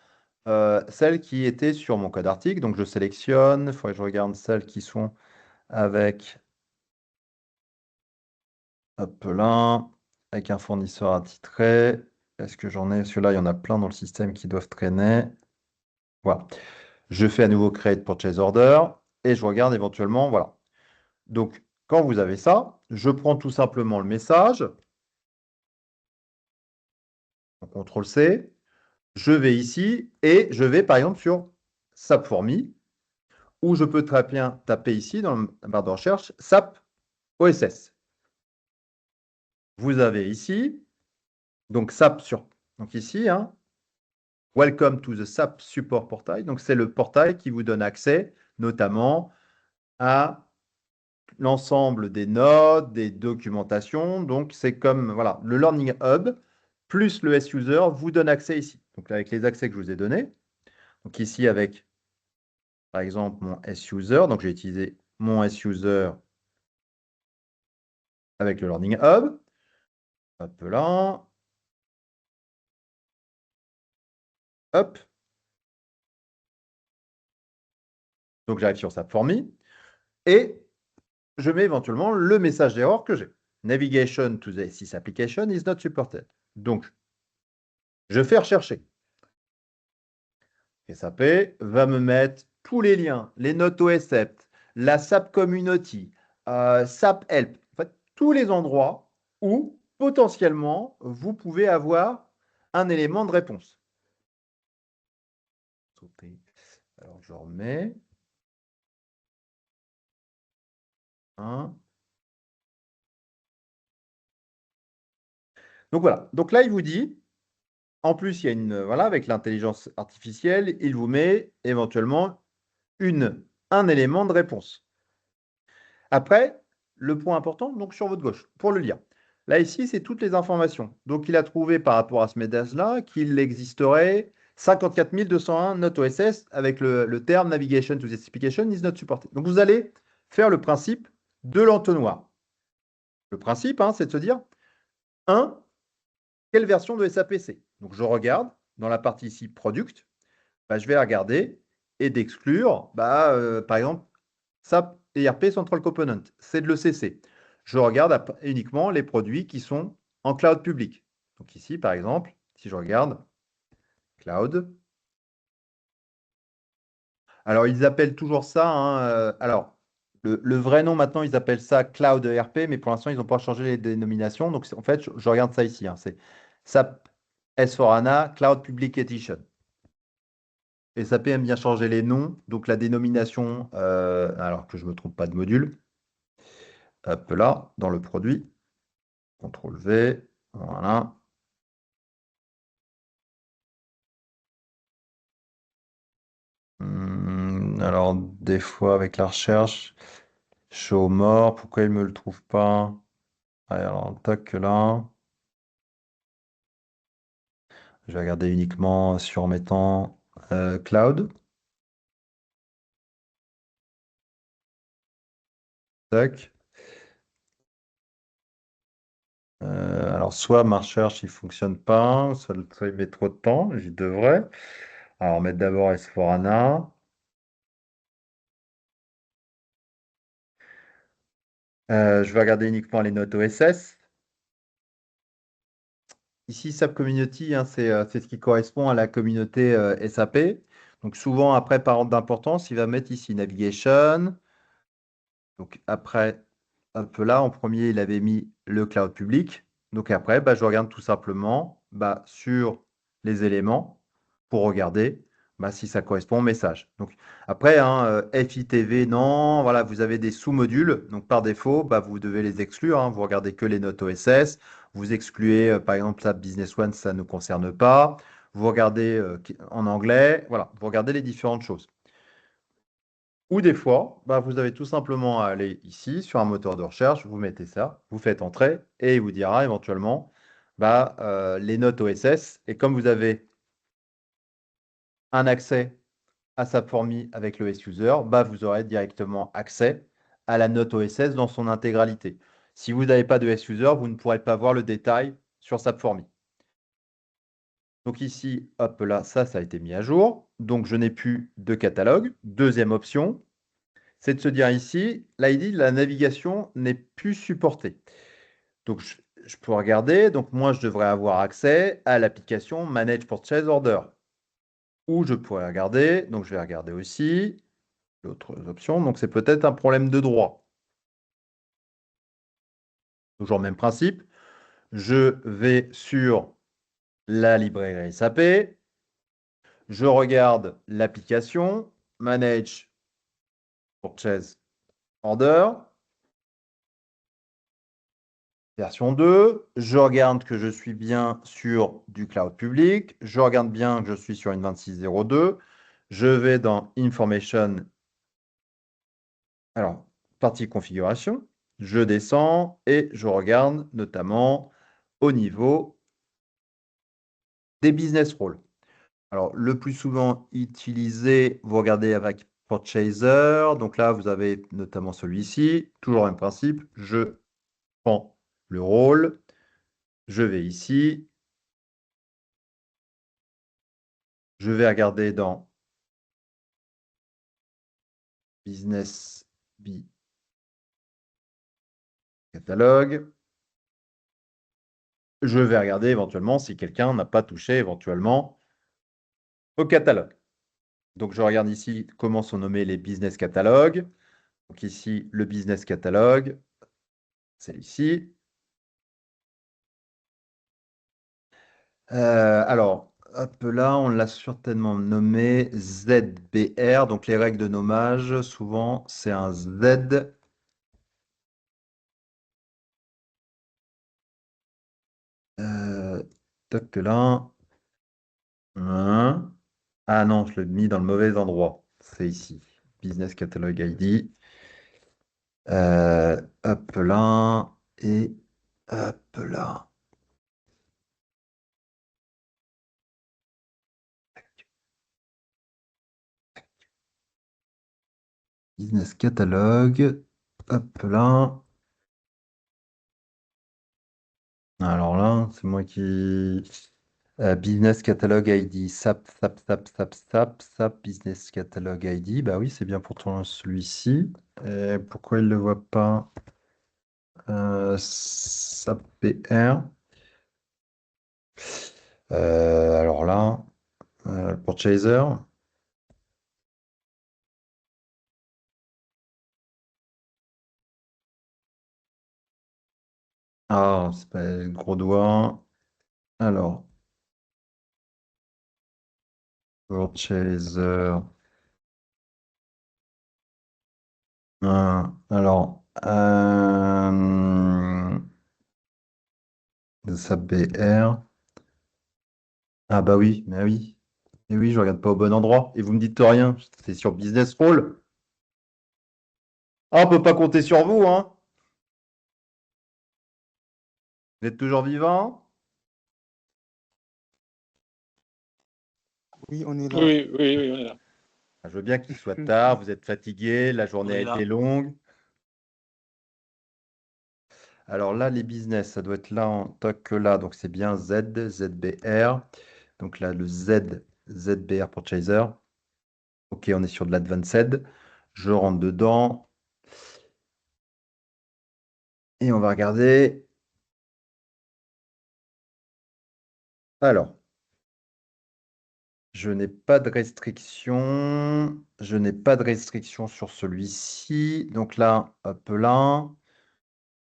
celles qui étaient sur mon code article. Donc, je sélectionne. Il faudrait que je regarde celles qui sont avec, hop là, avec un fournisseur attitré. Est-ce que j'en ai? Celui-là, il y en a plein dans le système qui doivent traîner. Voilà. Je fais à nouveau Create Purchase Order et je regarde éventuellement, voilà. Donc, quand vous avez ça, je prends tout simplement le message, on CTRL-C, je vais ici et je vais par exemple sur SAP Fourmi, ou je peux très bien taper ici dans la barre de recherche SAP OSS. Vous avez ici, donc SAP sur, donc ici, hein, Welcome to the SAP Support Portail. Donc, c'est le portail qui vous donne accès notamment à l'ensemble des notes, des documentations. Donc, c'est comme voilà, le Learning Hub plus le S-User vous donne accès ici. Donc, avec les accès que je vous ai donnés. Donc, ici, avec, par exemple, mon S-User. Donc, j'ai utilisé mon S-User avec le Learning Hub. Hop là. Hop. Donc, j'arrive sur sa fourmi. Et je mets éventuellement le message d'erreur que j'ai. Navigation to the SIS application is not supported. Donc, je fais rechercher. SAP va me mettre tous les liens, les notes OSEPT, la SAP Community, SAP Help, en fait, tous les endroits où potentiellement vous pouvez avoir un élément de réponse. Alors, je remets. Donc voilà. Donc là, il vous dit, en plus, il y a une, voilà, avec l'intelligence artificielle, il vous met éventuellement un élément de réponse. Après, le point important, donc sur votre gauche, pour le lire. Là, ici, c'est toutes les informations. Donc, il a trouvé par rapport à ce message-là qu'il existerait 54 201 notes OSS avec le terme Navigation to this application is not supported. Donc, vous allez faire le principe de l'entonnoir. Le principe, hein, c'est de se dire, 1, quelle version de SAP c'est? Donc, je regarde dans la partie ici, Product, bah, je vais regarder et d'exclure, par exemple, SAP ERP Central Component, c'est de l'ECC. Je regarde uniquement les produits qui sont en cloud public. Donc ici, par exemple, si je regarde cloud, alors ils appellent toujours ça, hein, alors le vrai nom maintenant, ils appellent ça Cloud ERP, mais pour l'instant, ils n'ont pas changé les dénominations. Donc en fait, je regarde ça ici, hein, c'est SAP S4HANA Cloud Public Edition. Et SAP aime bien changer les noms, donc la dénomination, alors que je ne me trompe pas de module, hop là, dans le produit, CTRL V, voilà. Alors, des fois, avec la recherche, show more, pourquoi il ne me le trouve pas? Allez, alors, tac, là. Je vais regarder uniquement sur en mettant cloud. Tac. Alors, soit ma recherche, il ne fonctionne pas, soit il met trop de temps, j'y devrais. Alors, mettre d'abord S4HANA. Je vais regarder uniquement les notes OSS. Ici, SAP Community, hein, c'est ce qui correspond à la communauté SAP. Donc, souvent, après, par ordre d'importance, il va mettre ici Navigation. Donc, après, hop là, en premier, il avait mis le cloud public. Donc, après, bah, je regarde tout simplement bah, sur les éléments pour regarder bah, si ça correspond au message. Donc, après, hein, FITV, non. Voilà, vous avez des sous-modules. Donc, par défaut, bah, vous devez les exclure, hein. Vous regardez que les notes OSS. Vous excluez, par exemple, SAP Business One, ça ne nous concerne pas. Vous regardez en anglais. Voilà, vous regardez les différentes choses. Ou des fois, bah, vous avez tout simplement à aller ici sur un moteur de recherche, vous mettez ça, vous faites entrer et il vous dira éventuellement bah, les notes OSS. Et comme vous avez un accès à sa fourmi avec le S-User, bah, vous aurez directement accès à la note OSS dans son intégralité. Si vous n'avez pas de S-User, vous ne pourrez pas voir le détail sur sa fourmi. Donc ici, hop là, ça a été mis à jour. Donc je n'ai plus de catalogue. Deuxième option, c'est de se dire ici, là, il dit la navigation n'est plus supportée. Donc, je peux regarder. Donc, moi, je devrais avoir accès à l'application Manage Purchase Order. Ou je pourrais regarder. Donc, je vais regarder aussi d'autres options. Donc, c'est peut-être un problème de droit. Toujours même principe. Je vais sur la librairie SAP. Je regarde l'application Manage Purchase Order. Version 2, je regarde que je suis bien sur du cloud public, je regarde bien que je suis sur une 2602, je vais dans Information, alors partie configuration, je descends et je regarde notamment au niveau des business roles. Alors, le plus souvent utilisé, vous regardez avec Purchaser, donc là, vous avez notamment celui-ci, toujours le même principe, je prends le rôle, je vais ici, je vais regarder dans Business B catalogue. Je vais regarder éventuellement si quelqu'un n'a pas touché éventuellement au catalogue. Donc, je regarde ici comment sont nommés les business catalogues. Donc, ici, le business catalogue, c'est ici. Alors, hop là, on l'a certainement nommé ZBR. Donc, les règles de nommage, souvent, c'est un Z. Toc là. Hein. Ah non, je l'ai mis dans le mauvais endroit. C'est ici. Business Catalog ID. Hop là. Et hop là. Business Catalog. Hop là. Alors là, c'est moi qui. Business Catalog ID. SAP, Business Catalog ID. Bah oui, c'est bien pourtant celui-ci. Pourquoi il ne le voit pas? SAP PR. Alors là, Purchaser. Ah, c'est pas le gros doigt. Alors, Purchaser. Alors, SAP BR. Ah bah oui, mais oui. Et oui, je regarde pas au bon endroit. Et vous me dites rien. C'est sur Business Roll. Ah, on peut pas compter sur vous, hein. Vous êtes toujours vivant? Oui, on est là. Oui, oui, oui, on est là. Ah, je veux bien qu'il soit tard, vous êtes fatigué, la journée On a est là. été longue. Alors là, les business, ça doit être là en toc que là. Donc c'est bien Z, ZBR. Donc là, le Z, ZBR Purchaser. OK, on est sur de l'Advanced. Je rentre dedans. Et on va regarder. Alors, je n'ai pas de restriction. Je n'ai pas de restriction sur celui-ci. Donc là, hop là.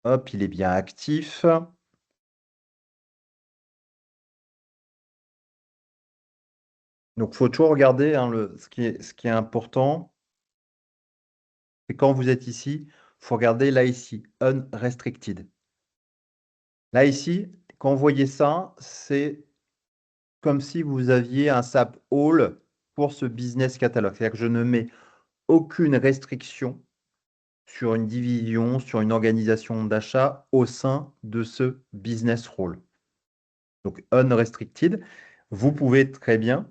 Hop, il est bien actif. Donc, il faut toujours regarder hein, ce qui est important. Et quand vous êtes ici, il faut regarder là ici, unrestricted. Là ici, quand vous voyez ça, c'est comme si vous aviez un SAP All pour ce business catalogue. C'est-à-dire que je ne mets aucune restriction sur une division, sur une organisation d'achat au sein de ce business role. Donc, unrestricted, vous pouvez très bien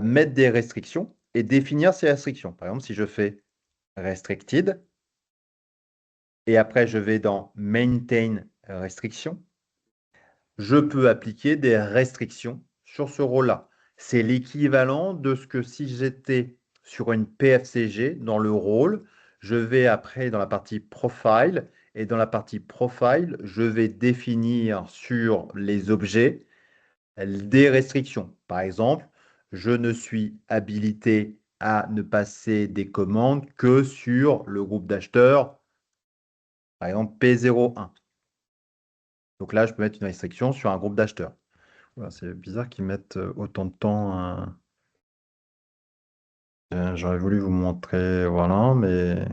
mettre des restrictions et définir ces restrictions. Par exemple, si je fais restricted et après je vais dans maintain restriction, je peux appliquer des restrictions sur ce rôle-là. C'est l'équivalent de ce que si j'étais sur une PFCG dans le rôle, je vais après dans la partie profile et dans la partie profile, je vais définir sur les objets des restrictions. Par exemple, je ne suis habilité à ne passer des commandes que sur le groupe d'acheteurs, par exemple P01. Donc là, je peux mettre une restriction sur un groupe d'acheteurs. Voilà, c'est bizarre qu'ils mettent autant de temps. J'aurais voulu vous montrer, voilà, mais.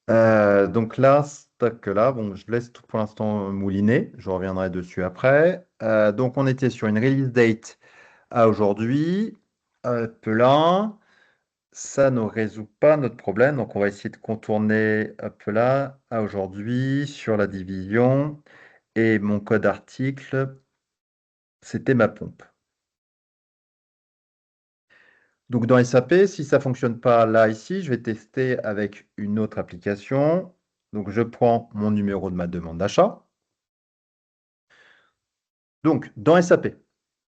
Donc là, stock là, bon, je laisse tout pour l'instant mouliner, je reviendrai dessus après. Donc on était sur une release date à aujourd'hui. Là, ça ne résout pas notre problème, donc on va essayer de contourner là à aujourd'hui sur la division. Et mon code article, c'était ma pompe. Donc dans SAP, si ça ne fonctionne pas là, ici, je vais tester avec une autre application. Donc je prends mon numéro de ma demande d'achat. Donc dans SAP,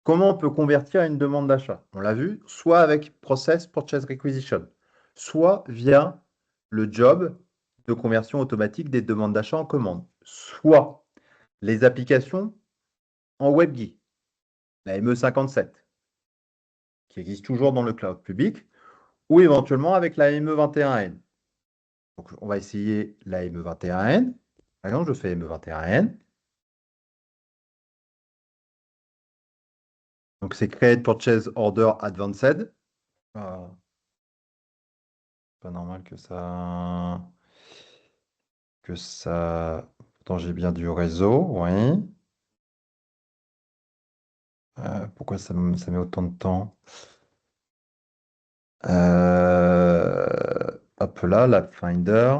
comment on peut convertir une demande d'achat? On l'a vu, soit avec Process Purchase Requisition, soit via le job de conversion automatique des demandes d'achat en commande, soit les applications en WebGuy, la ME57, qui existe toujours dans le cloud public, ou éventuellement avec la ME21N. Donc, on va essayer la ME21N. Par exemple, je fais ME21N. Donc, c'est Create Purchase Order Advanced. Pas normal que ça. Pourtant, j'ai bien du réseau, oui. Pourquoi ça met autant de temps? Hop là, la Finder.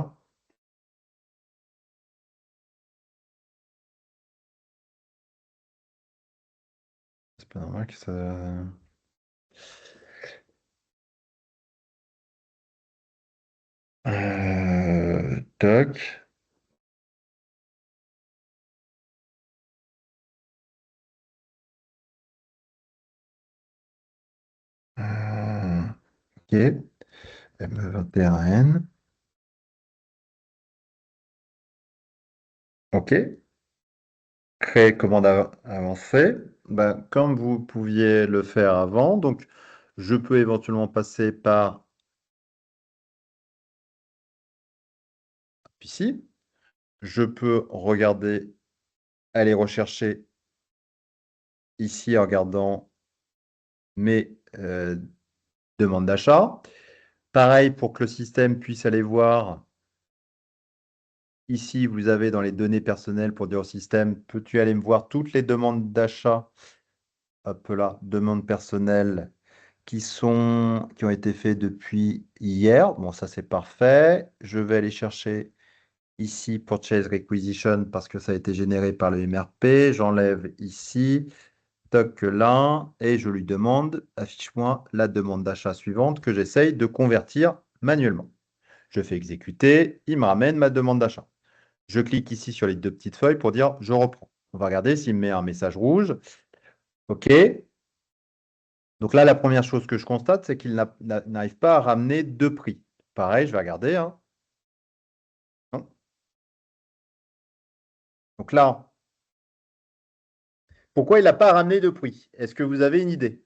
C'est pas normal que ça. Toc. OK. ME21N. OK. Créer commande avancée. Ben, comme vous pouviez le faire avant, donc je peux éventuellement passer par ici. Je peux regarder, aller rechercher ici en regardant mes demandes d'achat. Pareil, pour que le système puisse aller voir, ici, vous avez dans les données personnelles pour dire au système, peux-tu aller me voir toutes les demandes d'achat, hop là, demandes personnelles qui ont été faites depuis hier. Bon, ça c'est parfait. Je vais aller chercher ici Purchase Requisition parce que ça a été généré par le MRP. J'enlève ici, toc là, et je lui demande, affiche-moi la demande d'achat suivante que j'essaye de convertir manuellement. Je fais exécuter, il me ramène ma demande d'achat. Je clique ici sur les deux petites feuilles pour dire je reprends. On va regarder s'il me met un message rouge. OK. Donc là, la première chose que je constate, c'est qu'il n'arrive pas à ramener deux prix. Pareil, je vais regarder. Hein. Non. Donc là, pourquoi il n'a pas ramené de prix? Est-ce que vous avez une idée?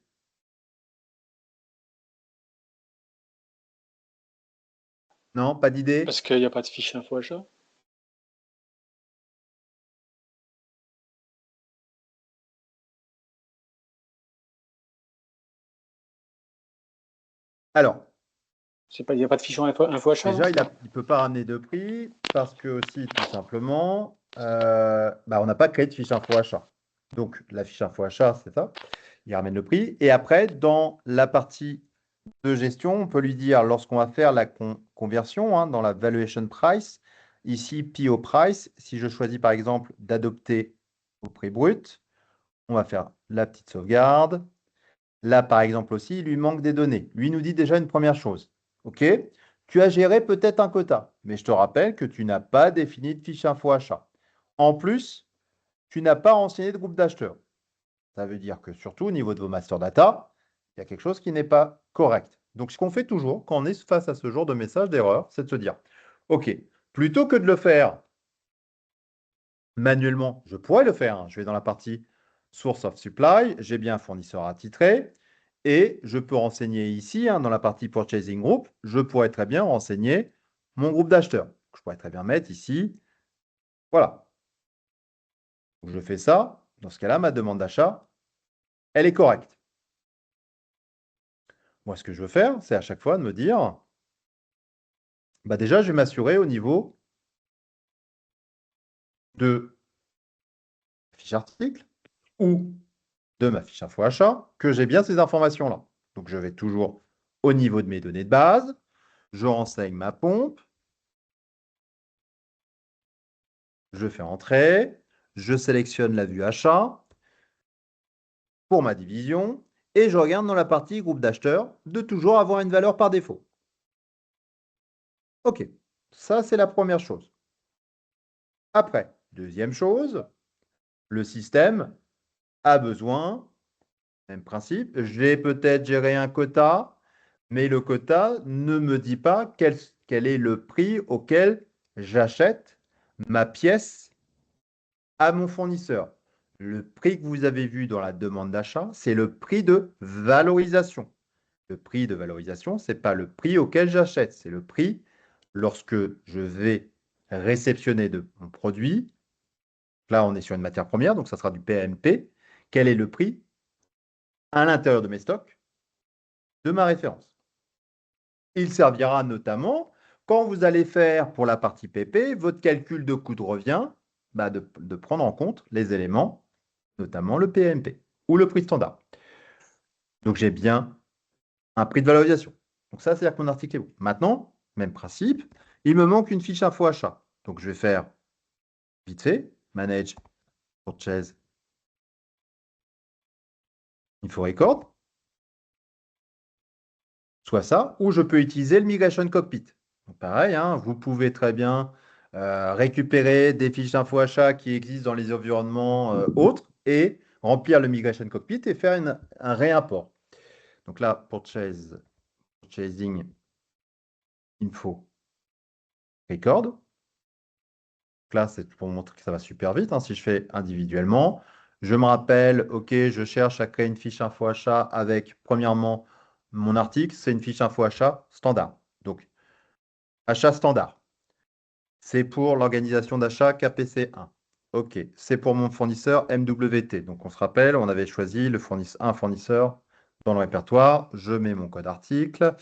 Non, pas d'idée? Parce qu'il n'y a pas de fiche info achat. Alors, Il n'y a pas de fiche info achat. déjà, Non, il ne peut pas ramener de prix parce que aussi, tout simplement, on n'a pas créé de fiche info achat. Donc, la fiche info achat, c'est ça. Il ramène le prix. Et après, dans la partie de gestion, on peut lui dire, lorsqu'on va faire la conversion dans la valuation price, ici, PO price, si je choisis par exemple d'adopter au prix brut, on va faire la petite sauvegarde. Là, par exemple aussi, il lui manque des données. Lui nous dit déjà une première chose. OK, tu as géré peut-être un quota, mais je te rappelle que tu n'as pas défini de fiche info achat. En plus, tu n'as pas renseigné de groupe d'acheteurs. Ça veut dire que surtout au niveau de vos master data, il y a quelque chose qui n'est pas correct. Donc, ce qu'on fait toujours quand on est face à ce genre de message d'erreur, c'est de se dire, OK, plutôt que de le faire manuellement, je pourrais le faire. Hein. Je vais dans la partie Source of Supply, j'ai bien un fournisseur attitré et je peux renseigner ici, dans la partie Purchasing Group, je pourrais très bien renseigner mon groupe d'acheteurs. Je pourrais très bien mettre ici, voilà. Je fais ça. Dans ce cas-là, ma demande d'achat, elle est correcte. Moi, ce que je veux faire, c'est à chaque fois de me dire, déjà, je vais m'assurer au niveau de la fiche article ou de ma fiche info achat que j'ai bien ces informations-là. Donc, je vais toujours au niveau de mes données de base, je renseigne ma pompe, je fais entrer, je sélectionne la vue achat pour ma division et je regarde dans la partie groupe d'acheteurs de toujours avoir une valeur par défaut. OK, ça c'est la première chose. Après, deuxième chose, le système a besoin, même principe, j'ai peut-être géré un quota, mais le quota ne me dit pas quel est le prix auquel j'achète ma pièce à mon fournisseur. Le prix que vous avez vu dans la demande d'achat, c'est le prix de valorisation. Le prix de valorisation, ce n'est pas le prix auquel j'achète, c'est le prix lorsque je vais réceptionner de mon produit. Là, on est sur une matière première, donc ça sera du PMP. Quel est le prix à l'intérieur de mes stocks de ma référence? Il servira notamment quand vous allez faire pour la partie PP votre calcul de coût de revient, de prendre en compte les éléments, notamment le PMP ou le prix standard. Donc j'ai bien un prix de valorisation. Donc ça, c'est-à-dire que mon article est bon. Maintenant, même principe, il me manque une fiche info achat. Donc je vais faire vite fait, Manage Purchase Info Record, soit ça, ou je peux utiliser le Migration Cockpit. Donc pareil, vous pouvez très bien récupérer des fiches d'info achat qui existent dans les environnements autres et remplir le Migration Cockpit et faire un réimport. Donc là, Purchasing Info Record. Donc là, c'est pour vous montrer que ça va super vite. Si je fais individuellement, je me rappelle, OK, je cherche à créer une fiche info achat avec, premièrement, mon article, c'est une fiche info achat standard. Donc, achat standard. C'est pour l'organisation d'achat KPC1. OK, c'est pour mon fournisseur MWT. Donc, on se rappelle, on avait choisi un fournisseur dans le répertoire. Je mets mon code article.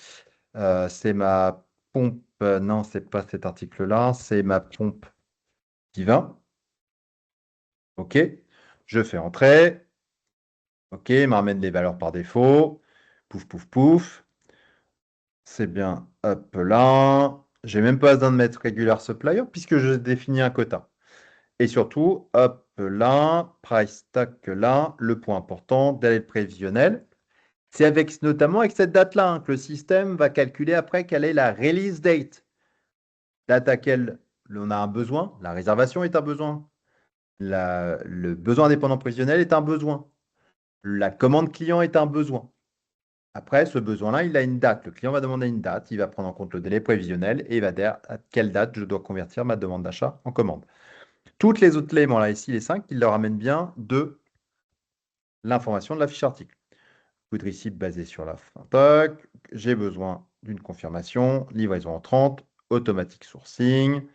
C'est ma pompe. Non, ce n'est pas cet article-là. C'est ma pompe divin. OK, je fais entrer. OK, il me ramène les valeurs par défaut. Pouf, pouf, pouf. C'est bien, hop là. J'ai même pas besoin de mettre regular supplier puisque je définis un quota. Et surtout, hop là, price tag là, le point important, délai de prévisionnel. C'est notamment avec cette date-là que le système va calculer après quelle est la release date. date à laquelle on a un besoin, la réservation est un besoin, le besoin indépendant prévisionnel est un besoin, la commande client est un besoin. Après, ce besoin-là, il a une date. Le client va demander une date, il va prendre en compte le délai prévisionnel et il va dire à quelle date je dois convertir ma demande d'achat en commande. Toutes les autres éléments là, ici, les 5, ils leur amènent bien de l'information de la fiche article. Coût de récip basé sur la fin. Toc, j'ai besoin d'une confirmation, livraison en 30, automatic sourcing.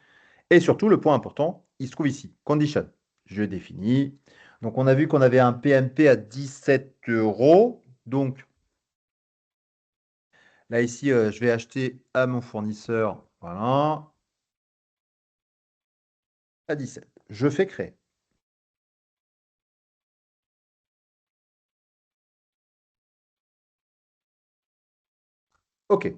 Et surtout, le point important, il se trouve ici, condition. Je définis. Donc, on a vu qu'on avait un PMP à 17 euros. Donc, là, ici, je vais acheter à mon fournisseur, voilà, à 17. Je fais créer. OK.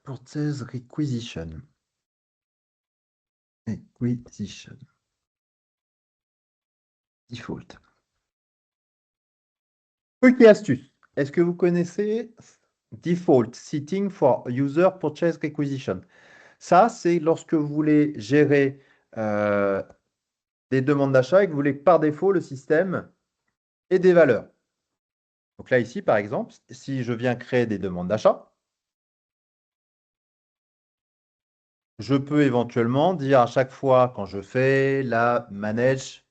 Purchase requisition. Requisition. Default. Truc et astuce. Est-ce que vous connaissez Default Setting for User Purchase Requisition? Ça, c'est lorsque vous voulez gérer des demandes d'achat et que vous voulez que par défaut, le système ait des valeurs. Donc là, ici, par exemple, si je viens créer des demandes d'achat, je peux éventuellement dire à chaque fois quand je fais la Manage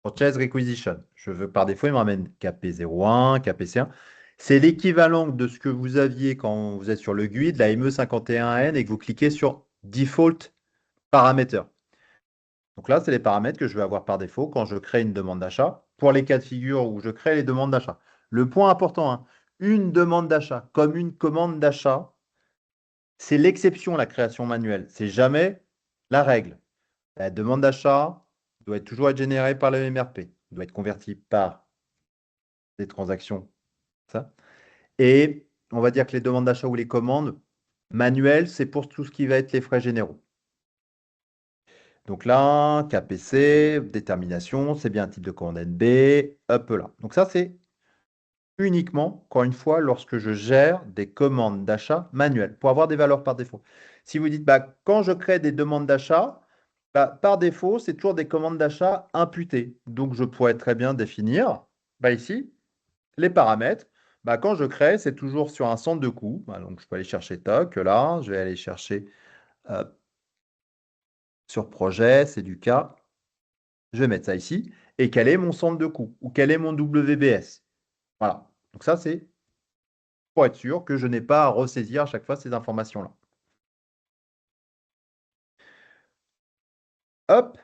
Purchase Requisition. Je veux par défaut, il me ramène KP01, KPC1. C'est l'équivalent de ce que vous aviez quand vous êtes sur le GUID, la ME51N, et que vous cliquez sur Default Parameter. Donc là, c'est les paramètres que je vais avoir par défaut quand je crée une demande d'achat, pour les cas de figure où je crée les demandes d'achat. Le point important, hein, une demande d'achat comme une commande d'achat, c'est l'exception, la création manuelle. C'est jamais la règle. La demande d'achat doit toujours être générée par le MRP, doit être convertie par des transactions. Ça. Et on va dire que les demandes d'achat ou les commandes manuelles, c'est pour tout ce qui va être les frais généraux. Donc là, KPC, détermination, c'est bien un type de commande NB, hop là. Donc ça, c'est uniquement, encore une fois, lorsque je gère des commandes d'achat manuelles, pour avoir des valeurs par défaut. Si vous dites, bah, quand je crée des demandes d'achat, bah, par défaut, c'est toujours des commandes d'achat imputées. Donc je pourrais très bien définir, bah, ici, les paramètres. Bah, quand je crée, c'est toujours sur un centre de coût. Bah, donc je peux aller chercher TOC, là, je vais aller chercher sur projet, c'est du cas. Je vais mettre ça ici. Et quel est mon centre de coût ou quel est mon WBS? Voilà. Donc ça, c'est pour être sûr que je n'ai pas à ressaisir à chaque fois ces informations-là. Hop.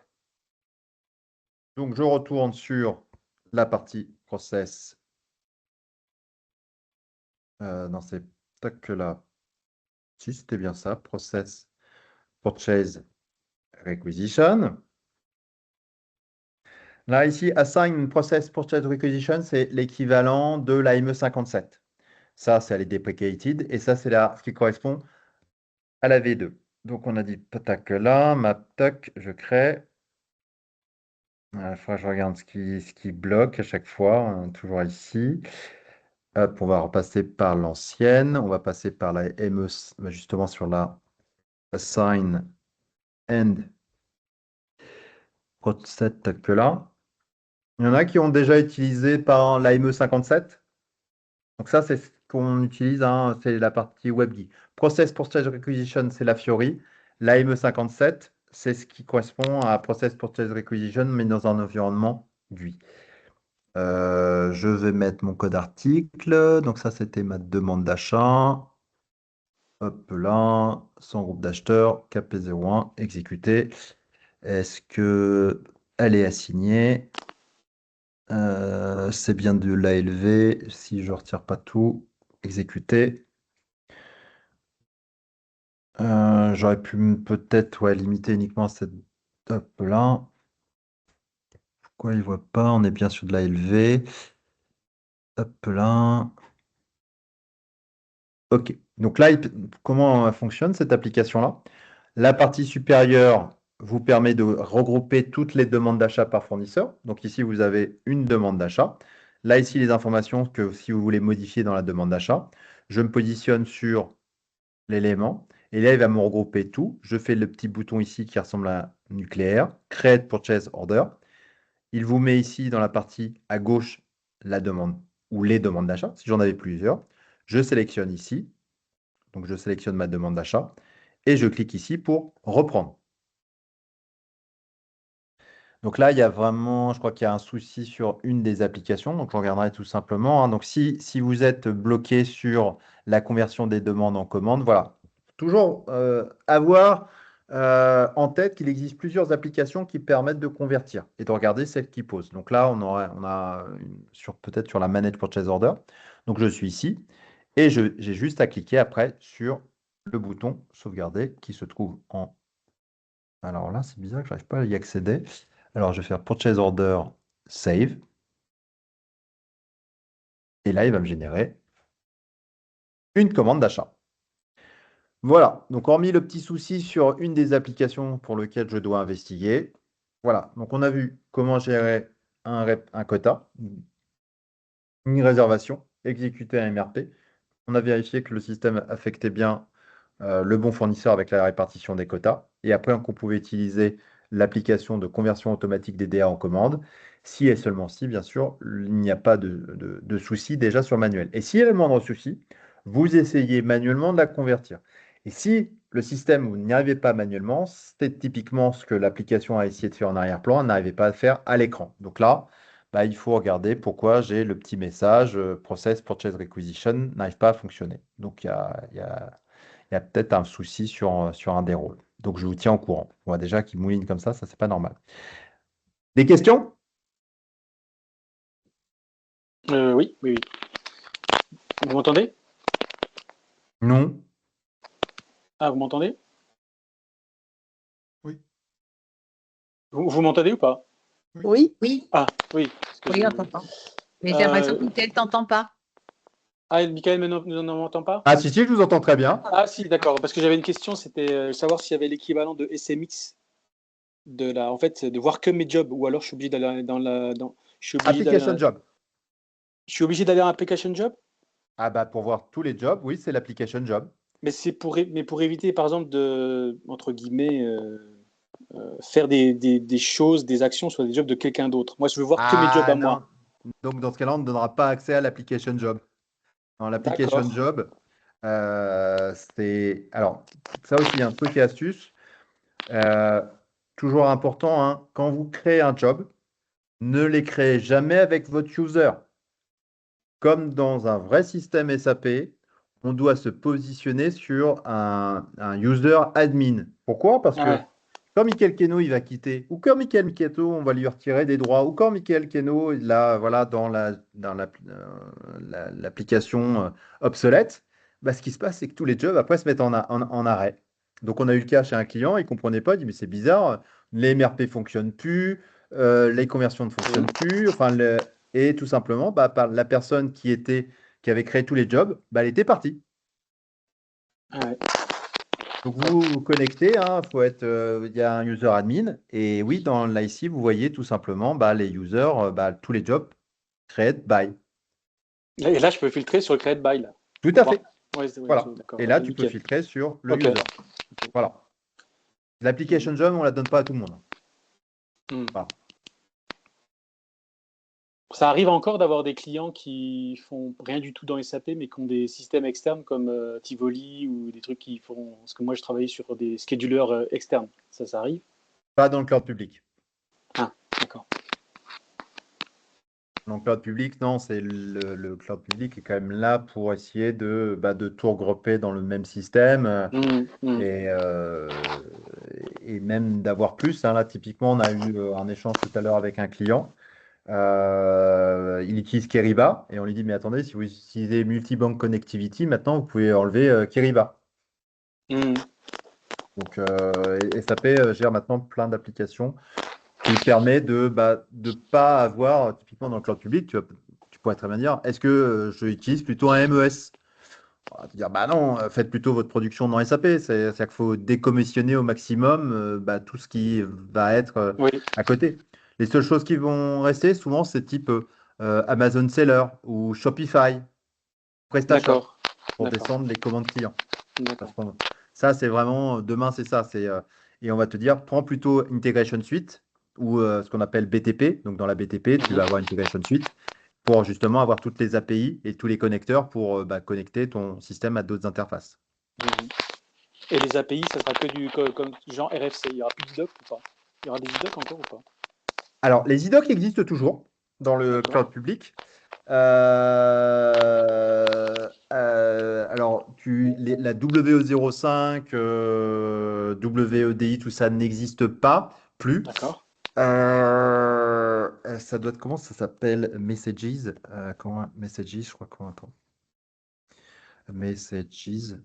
Donc je retourne sur la partie process. Non, c'est que là. Si, c'était bien ça. Process Purchase Requisition. Là, ici, Assign Process Purchase Requisition, c'est l'équivalent de la ME57. Ça, c'est les deprecated. Et ça, c'est ce qui correspond à la V2. Donc, on a dit, tac, là, map, tac, je crée. Il faudra que je regarde ce qui bloque à chaque fois, hein, toujours ici. Hop, on va repasser par l'ancienne. On va passer par la ME, justement sur la Assign End Process, tac, là. Il y en a qui ont déjà utilisé par la ME57. Donc ça, c'est ce qu'on utilise, hein, c'est la partie WebGui. Process Purchase Requisition, c'est la Fiori. La ME57, c'est ce qui correspond à Process Purchase Requisition, mais dans un environnement GUI. Je vais mettre mon code article. Donc ça, c'était ma demande d'achat. Hop là, sans groupe d'acheteurs, KP01, exécuter. Est-ce que elle est assignée? C'est bien de l'ALV. Si je ne retire pas tout, exécuter. J'aurais pu peut-être limiter uniquement cette top-là. Pourquoi il ne voit pas? On est bien sur de l'ALV. Hop là. OK. Donc là, comment fonctionne cette application-là? La partie supérieure, vous permet de regrouper toutes les demandes d'achat par fournisseur. Donc ici, vous avez une demande d'achat. Là, ici, les informations que si vous voulez modifier dans la demande d'achat, je me positionne sur l'élément. Et là, il va me regrouper tout. Je fais le petit bouton ici qui ressemble à un nucléaire, Create Purchase Order. Il vous met ici dans la partie à gauche la demande ou les demandes d'achat, si j'en avais plusieurs. Je sélectionne ici. Donc, je sélectionne ma demande d'achat et je clique ici pour reprendre. Donc là, il y a vraiment, je crois qu'il y a un souci sur une des applications. Donc, je regarderai tout simplement, hein. Donc, si vous êtes bloqué sur la conversion des demandes en commande, voilà. Toujours avoir en tête qu'il existe plusieurs applications qui permettent de convertir et de regarder celle qui pose. Donc là, on a peut-être sur la Manage Purchase Order. Donc, je suis ici et j'ai juste à cliquer après sur le bouton sauvegarder qui se trouve en... Alors là, c'est bizarre que je n'arrive pas à y accéder. Alors, je vais faire Purchase Order Save. Et là, il va me générer une commande d'achat. Voilà. Donc, hormis le petit souci sur une des applications pour lesquelles je dois investiguer. Voilà. Donc, on a vu comment gérer un quota, une réservation, exécuter un MRP. On a vérifié que le système affectait bien le bon fournisseur avec la répartition des quotas. Et après, qu'on pouvait utiliser l'application de conversion automatique des DA en commande, si et seulement si, bien sûr, il n'y a pas de souci déjà sur le manuel. Et s'il y a le moindre souci, vous essayez manuellement de la convertir. Et si le système, vous n'y arrivez pas manuellement, c'est typiquement ce que l'application a essayé de faire en arrière-plan, elle n'arrivait pas à faire à l'écran. Donc là, bah, il faut regarder pourquoi j'ai le petit message Process Purchase Requisition n'arrive pas à fonctionner. Donc il y a peut-être un souci sur un des rôles. Donc, je vous tiens au courant. On voit déjà qu'il mouline comme ça, c'est pas normal. Des questions? Oui, oui, oui. Vous m'entendez? Non. Ah, vous m'entendez? Oui. Vous m'entendez ou pas? Oui, oui, Ah, oui. Parce que oui, on t'entend. Mais j'ai l'impression que Michael t'entend pas. Ah, Michael ne m'entend pas? Ah, si, je vous entends très bien. Ah, si, d'accord. Parce que j'avais une question, c'était savoir s'il y avait l'équivalent de SMX en fait, de voir que mes jobs, ou alors je suis obligé d'aller Application Job. Je suis obligé d'aller à Application Job, Ah, bah, pour voir tous les jobs, oui, c'est l'application Job. mais mais pour éviter, par exemple, de, entre guillemets, faire des choses, des actions sur des jobs de quelqu'un d'autre. Moi, je veux voir que mes jobs Ah, à non. moi. Donc, dans ce cas-là, on ne donnera pas accès à l'application Job. Dans l'application D'accord. Job, c'est... Alors, ça aussi, un truc et astuce. Euh, toujours important, hein, quand vous créez un job, ne les créez jamais avec votre user. Comme dans un vrai système SAP, on doit se positionner sur un user admin. Pourquoi? Parce que Ouais. quand Michael Keno il va quitter, ou quand Michael Miketo, on va lui retirer des droits, ou quand Michael Keno, là, voilà, dans l'application obsolète, bah, ce qui se passe, c'est que tous les jobs après se mettent en arrêt. Donc on a eu le cas chez un client, il ne comprenait pas, il dit mais c'est bizarre, les MRP ne fonctionnent plus, les conversions ne fonctionnent plus, enfin, et tout simplement, bah, la personne qui avait créé tous les jobs, bah, elle était partie. Ouais. Donc vous vous connectez, hein, il y a un user admin. Et oui, dans l'IC, vous voyez tout simplement bah, les users, bah, tous les jobs create by. Et là, je peux filtrer sur le Create By, là. Tout Pour à voir. fait. Ouais, ouais, Voilà. d'accord. Et Ok, là, tu peux nickel. filtrer sur le Ok. user. Voilà. L'application job, on ne la donne pas à tout le monde. Hmm. Voilà. Ça arrive encore d'avoir des clients qui font rien du tout dans SAP, mais qui ont des systèmes externes comme Tivoli ou des trucs qui font. Parce que moi, je travaillais sur des schedulers externes. Ça arrive? Pas dans le cloud public. Ah, d'accord. Dans le cloud public, non, c'est le cloud public est quand même là pour essayer de tout regrouper dans le même système. Hmm, hmm. Et même d'avoir plus, hein. Là, typiquement, on a eu un échange tout à l'heure avec un client. Il utilise Keriba et on lui dit, mais attendez, si vous utilisez Multibank Connectivity, maintenant, vous pouvez enlever Keriba. Hmm. Donc, SAP gère maintenant plein d'applications qui permet de pas avoir, typiquement dans le cloud public, tu pourrais très bien dire, est-ce que je utilise plutôt un MES? On va te dire, bah non, faites plutôt votre production dans SAP. C'est-à-dire qu'il faut décommissionner au maximum bah, tout ce qui va être Oui, à côté. Les seules choses qui vont rester, souvent, c'est type Amazon Seller ou Shopify, PrestaShop, d'accord, pour d'accord, descendre les commandes clients. Parce d'accord. qu'on- Ça, c'est vraiment, demain, c'est ça. Et on va te dire, prends plutôt Integration Suite ou ce qu'on appelle BTP. Donc, dans la BTP, tu Mhm, vas avoir Integration Suite pour justement avoir toutes les API et tous les connecteurs pour bah, connecter ton système à d'autres interfaces. mhm. Et les API, ça sera que comme genre RFC. Il y aura plus d'IDOC ou pas? Il y aura des IDOC encore ou pas? Alors, les IDOC existent toujours dans le D'accord. cloud public. Alors, la WE05, WEDI, tout ça n'existe pas plus. D'accord. Ça doit être, comment ça s'appelle? Messages. Comment, Messages, je crois qu'on attend. Messages.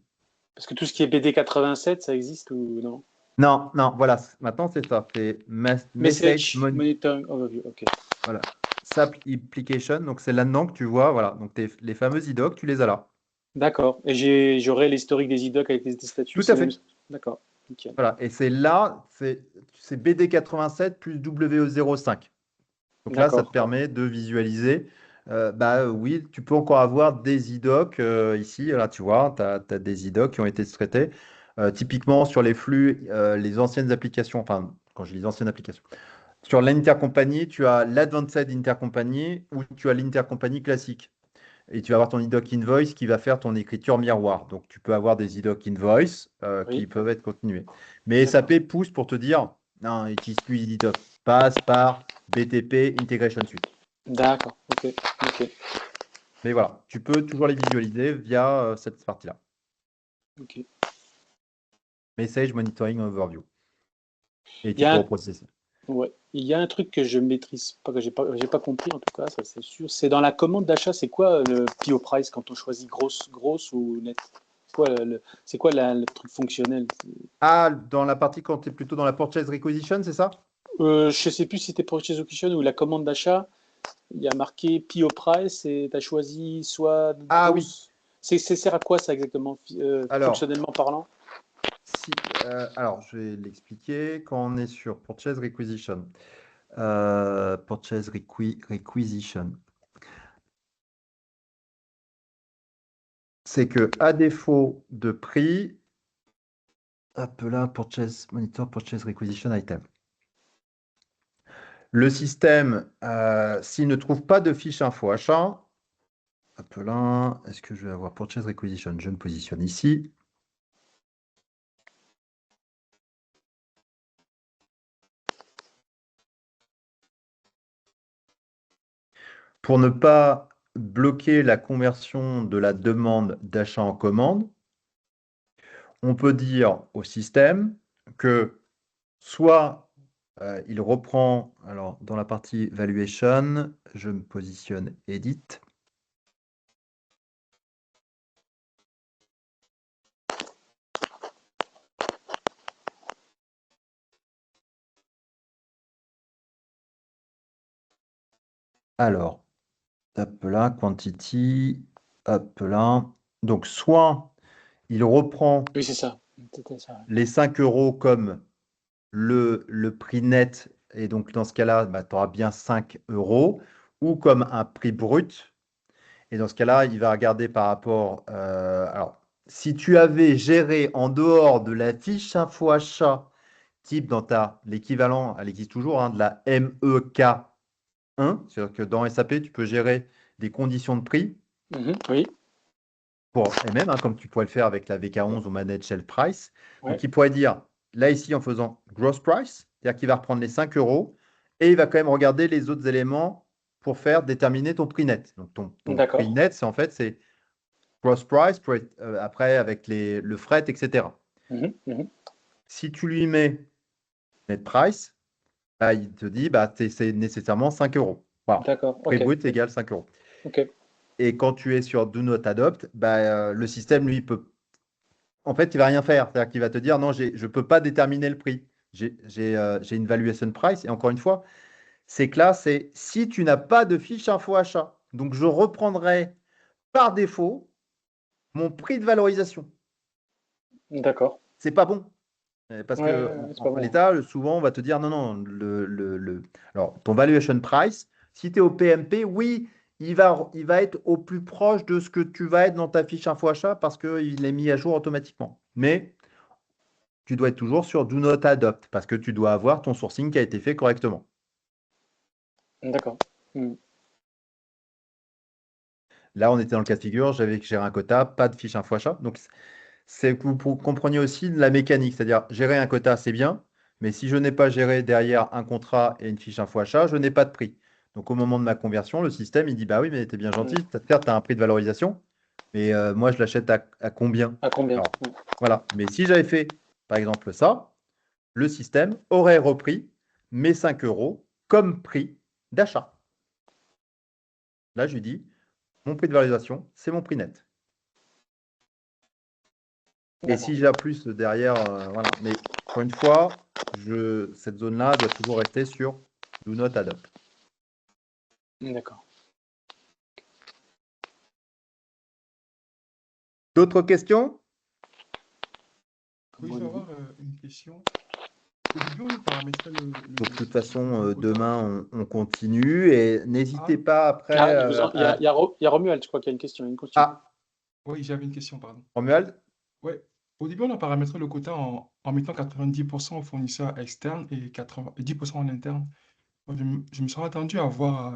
Parce que tout ce qui est BD87, ça existe ou non? Non, non, voilà. Maintenant, c'est ça. C'est Message Message Monitoring Overview, ok. Voilà. SAP Application. Donc, c'est là-dedans que tu vois. Voilà. Donc, les fameux IDOC, tu les as là. D'accord. Et j'aurai l'historique des IDOC avec les statuts, Tout à c'est même. fait. D'accord. Nickel. Voilà. Et c'est là, c'est BD87 plus WE05. Donc là, ça te D'accord. permet de visualiser. Bah oui, tu peux encore avoir des IDOC ici. Là, tu vois, tu as des IDOC qui ont été traités. Typiquement, sur les flux, les anciennes applications, enfin, quand je dis anciennes applications, sur l'intercompagnie, tu as l'Advanced Intercompany ou tu as l'intercompagnie classique. Et tu vas avoir ton IDOC invoice qui va faire ton écriture miroir. Donc, tu peux avoir des IDOC invoice qui Oui. peuvent être continués. Mais D'accord. SAP pousse pour te dire, non, utilise plus IDOC. Passe par BTP Integration Suite. D'accord. Ok. Ok. Mais voilà, tu peux toujours les visualiser via cette partie-là. Ok. Message Monitoring Overview. Et Il y tu peux a un, reprocesser. ouais. Il y a un truc que je maîtrise pas, que j'ai pas compris en tout cas, ça c'est sûr. C'est dans la commande d'achat, c'est quoi le PO price quand on choisit grosse ou net? C'est quoi le truc fonctionnel? Ah, dans la partie quand tu es plutôt dans la purchase requisition, c'est ça? Je sais plus si c'était Purchase Occasion ou la commande d'achat. Il y a marqué PO price et tu as choisi soit Ah oui. grosse. C'est sert à quoi ça exactement, Alors, fonctionnellement parlant? alors, je vais l'expliquer. Quand on est sur purchase requisition, purchase requisition, c'est que à défaut de prix, hop là, purchase monitor, purchase requisition item. Le système, s'il ne trouve pas de fiche info achat, hop là, est-ce que je vais avoir purchase requisition? Je me positionne ici. Pour ne pas bloquer la conversion de la demande d'achat en commande, on peut dire au système que soit il reprend, alors dans la partie valuation, je me positionne edit. Alors, hop là, quantity, hop là. Donc, soit il reprend Oui, c'est ça. C'était ça. les 5 euros comme le prix net, et donc dans ce cas-là, bah, tu auras bien 5 euros, ou comme un prix brut. Et dans ce cas-là, il va regarder par rapport. Alors, si tu avais géré en dehors de la fiche info achat, type dans l'équivalent, elle existe toujours, hein, de la MEK1, c'est-à-dire que dans SAP, tu peux gérer des conditions de prix. Oui. Et même, hein, comme tu pourrais le faire avec la VK11 ou Managed Shelf Price. Ouais. Donc, il pourrait dire, là, ici, en faisant Gross Price, c'est-à-dire qu'il va reprendre les 5 euros et il va quand même regarder les autres éléments pour faire déterminer ton prix net. Donc, ton prix D'accord. net, c'est Gross Price, après avec le fret, etc. Mhm. Si tu lui mets Net Price, bah, il te dit, bah, c'est nécessairement 5 euros. Voilà. D'accord. Prix Ok. brut égale 5 euros. Ok. Et quand tu es sur Do Not Adopt, bah, le système, lui, peut. En fait, il va rien faire. C'est-à-dire qu'il va te dire, non, je ne peux pas déterminer le prix. J'ai une valuation price. Et encore une fois, c'est que là, c'est si tu n'as pas de fiche info achat. Donc, je reprendrai par défaut mon prix de valorisation. D'accord. C'est pas bon. Parce Ouais, que c'est pas bon. l'État, souvent, on va te dire non, non, alors ton valuation price, si tu es au PMP, oui, il va être au plus proche de ce que tu vas être dans ta fiche info achat parce qu'il est mis à jour automatiquement. Mais tu dois être toujours sur Do Not Adopt parce que tu dois avoir ton sourcing qui a été fait correctement. D'accord. Hmm. Là, on était dans le cas de figure, j'avais géré un quota, pas de fiche info achat. Donc, c'est que vous compreniez aussi la mécanique, c'est-à-dire gérer un quota, c'est bien, mais si je n'ai pas géré derrière un contrat et une fiche info achat, je n'ai pas de prix. Donc, au moment de ma conversion, le système, il dit, bah oui, mais t'es bien gentil, certes, tu as un prix de valorisation, mais moi, je l'achète à combien? À combien? Alors, voilà. Mais si j'avais fait, par exemple, ça, le système aurait repris mes 5 euros comme prix d'achat. Là, je lui dis, mon prix de valorisation, c'est mon prix net. Et si j'ai plus derrière, voilà. Mais encore une fois, cette zone-là doit toujours rester sur Do Not Adopt. D'accord. D'autres questions? Oui, je vais avoir une question. Au début, on paramétrait Donc, de toute façon, demain, on continue et n'hésitez Ah. pas après. Il y a Romuald, je crois qu'il y a une question. Ah, Oui, j'avais une question, pardon. Romuald? Ouais. Au début, on a paramétré le quota en mettant 90% aux fournisseurs externes et 10% en interne. Moi, je me suis attendu à voir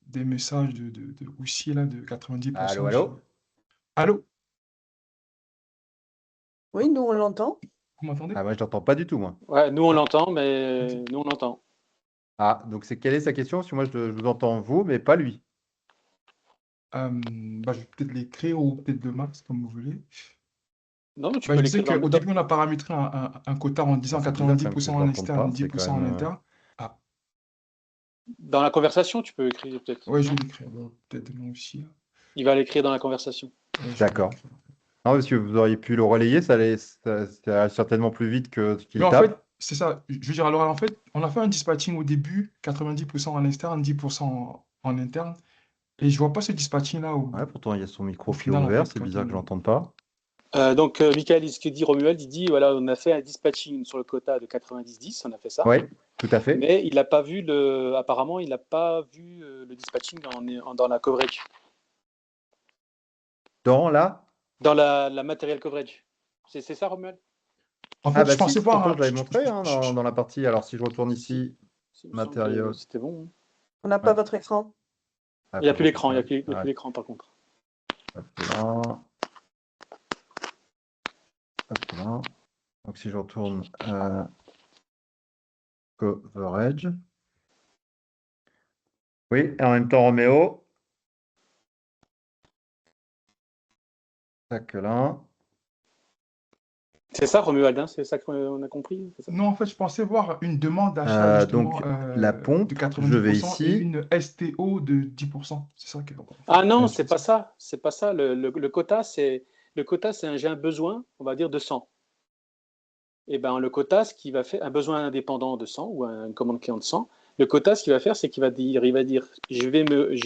des messages de Roussi, là, de 90%. Allô, allô? Allô, Oui, nous, on l'entend. vous m'entendez? Ah, moi, je n'entends pas du tout, moi. Ouais, nous on Ah. l'entend, mais nous on l'entend. Ah, donc quelle est sa question? Parce que moi, je vous entends vous, mais pas lui. Bah, je vais peut-être l'écrire ou peut-être de Max, comme vous voulez. Non, mais tu Bah, peux je disais l'écrire qu'au début, on a paramétré un quota en disant C'est bizarre quand même que je 90% ne en l'entende externe, pas. C'est quand 10% en même. interne. Ah, dans la conversation, tu peux écrire peut-être. ouais, je vais l'écrire. Bon, peut-être demain aussi, là. Il va l'écrire dans la conversation. Ouais, je vais D'accord. l'écrire. Non, parce que vous auriez pu le relayer, ça allait certainement plus vite que qu'il Mais en fait, tape. c'est ça. Je veux dire, alors en fait, on a fait un dispatching au début, 90% en externe, 10% en interne. Et je vois pas ce dispatching-là Ouais, pourtant, il y a son micro au qui est final, en ouvert. fait, C'est quand bizarre que je on... n'entende pas. Donc, Michael, ce que dit Romuald, il dit voilà, on a fait un dispatching sur le quota de 90-10, on a fait ça. Oui, tout à fait. Mais il n'a pas vu apparemment, il n'a pas vu le dispatching dans la coverage, Dans là? dans la material coverage. C'est ça, Romuald? En Ah, fait, bah je si, pensais voir... pourtant, je l'avais montré hein, dans la partie. Alors, si je retourne ici, Il me semble que matériaux. c'était bon. Hein. On n'a pas Ouais. votre écran. Ah, Il n'y a faut plus l'écran, il n'y a retourner. plus l'écran par contre. Hop là. Hop là. Donc, si je retourne coverage. Oui, et en même temps, Roméo. Tac là. C'est ça, Romuald, hein, c'est ça qu'on a compris? C'est ça Non, en fait, je pensais voir une demande d'achat, Donc, justement, la de pompe, je vais 90% et ici. une STO de 10%. C'est ça que... Ah non, Ouais, c'est pas ça. C'est pas ça. Le quota, c'est j'ai un besoin, on va dire de 100. Et ben le quota, ce qui va faire un besoin indépendant de 100 ou une commande client de 100. Le quota, ce qu'il va faire, c'est qu'il va dire, je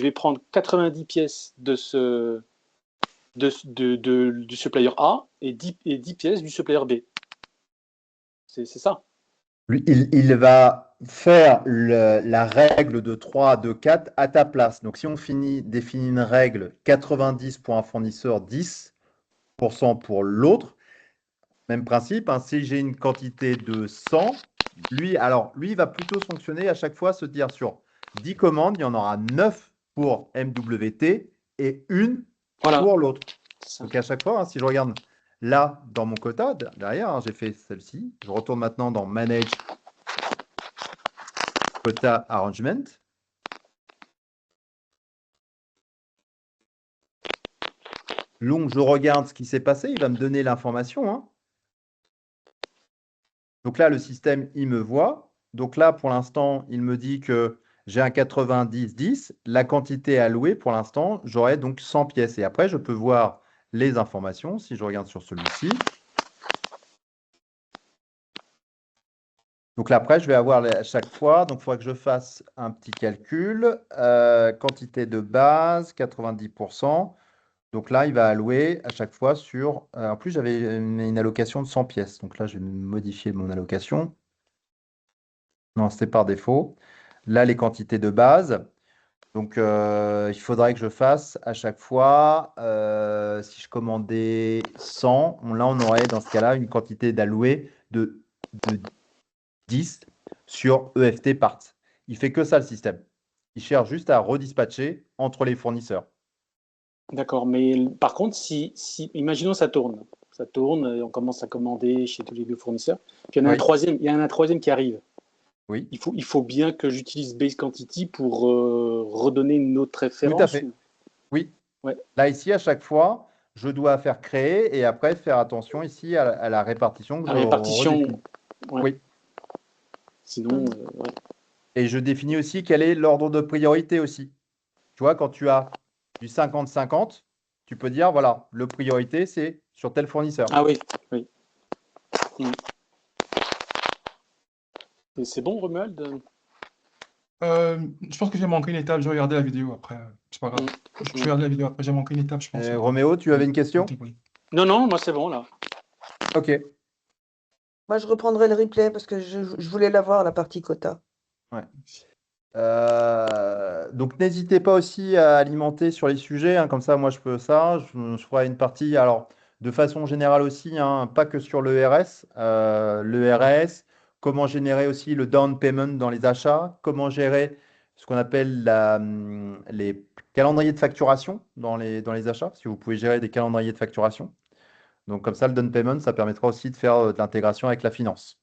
vais prendre 90 pièces du supplier A et 10 pièces du supplier B. C'est ça. Lui, il va faire la règle de 3 à 2, 4 à ta place. Donc, si on définit une règle 90 pour un fournisseur, 10% pour l'autre, même principe. Hein, si j'ai une quantité de 100, lui, il va plutôt fonctionner à chaque fois, se dire sur 10 commandes, il y en aura 9 pour MWT et une Voilà. pour l'autre. Ça. Donc, à chaque fois, hein, si je regarde là dans mon quota, derrière, hein, j'ai fait celle-ci. Je retourne maintenant dans Manage Quota Arrangement. Donc, je regarde ce qui s'est passé. Il va me donner l'information. Hein. Donc là, le système, il me voit. Donc là, pour l'instant, il me dit que j'ai un 90-10. La quantité allouée, pour l'instant, j'aurai donc 100 pièces. Et après, je peux voir les informations si je regarde sur celui-ci. Donc là, après, je vais avoir à chaque fois. Donc, il faudra que je fasse un petit calcul. Quantité de base, 90%. Donc là, il va allouer à chaque fois sur... en plus, j'avais une allocation de 100 pièces. Donc là, je vais modifier mon allocation. Non, c'est par défaut. Là, les quantités de base. Donc, il faudrait que je fasse à chaque fois, si je commandais 100, là, on aurait dans ce cas-là une quantité d'alloué de 10 sur EFT parts. Il fait que ça, le système. Il cherche juste à redispatcher entre les fournisseurs. D'accord, mais par contre, imaginons ça tourne, et on commence à commander chez tous les deux fournisseurs, puis il y en a Oui. il y en a un troisième qui arrive. Oui. Il faut bien que j'utilise base quantity pour redonner une autre référence. Tout à fait. Oui. Ouais. Là, ici, à chaque fois, je dois faire créer et après faire attention ici à la répartition que La je répartition, redéfinis. ouais. Oui. Sinon, ouais. Et je définis aussi quel est l'ordre de priorité aussi. Tu vois, quand tu as du 50-50, tu peux dire, voilà, le priorité, c'est sur tel fournisseur. Ah oui, oui. Et c'est bon, Romuald? Je pense que j'ai manqué une étape. Je vais regarder la vidéo après. C'est pas grave. Je vais regarder la vidéo après. J'ai manqué une étape, je pense. Roméo, tu avais une question? Non, moi c'est bon là. Ok. Moi, je reprendrai le replay parce que je voulais l'avoir, la partie quota. Ouais. Donc n'hésitez pas aussi à alimenter sur les sujets, hein, comme ça moi je peux ça, je ferai une partie, alors de façon générale aussi, hein, pas que sur l'ERS, l'ERS, comment générer aussi le down payment dans les achats, comment gérer ce qu'on appelle les calendriers de facturation dans les achats, si vous pouvez gérer des calendriers de facturation. Donc comme ça le down payment, ça permettra aussi de faire de l'intégration avec la finance.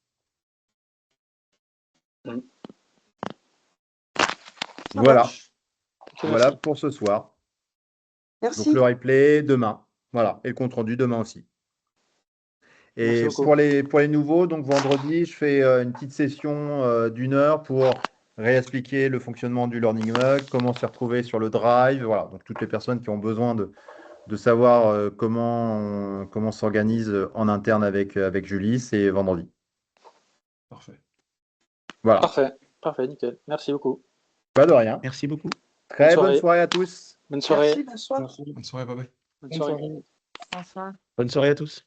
Voilà. Voilà pour ce soir. Merci. Donc le replay demain. Voilà. Et le compte rendu demain aussi. Et pour les nouveaux, donc vendredi, je fais une petite session d'1 heure pour réexpliquer le fonctionnement du Learning Mug, comment se retrouver sur le Drive. Voilà. Donc toutes les personnes qui ont besoin de savoir comment s'organise en interne avec Julie, c'est vendredi. Parfait. Voilà. Parfait, nickel. Merci beaucoup. Pas de rien. Merci beaucoup. Très bonne soirée à tous. Bonne soirée. Merci, bonsoir. Bonne soirée, bye bye. Bonne soirée. Bonsoir. Bonne soirée à tous.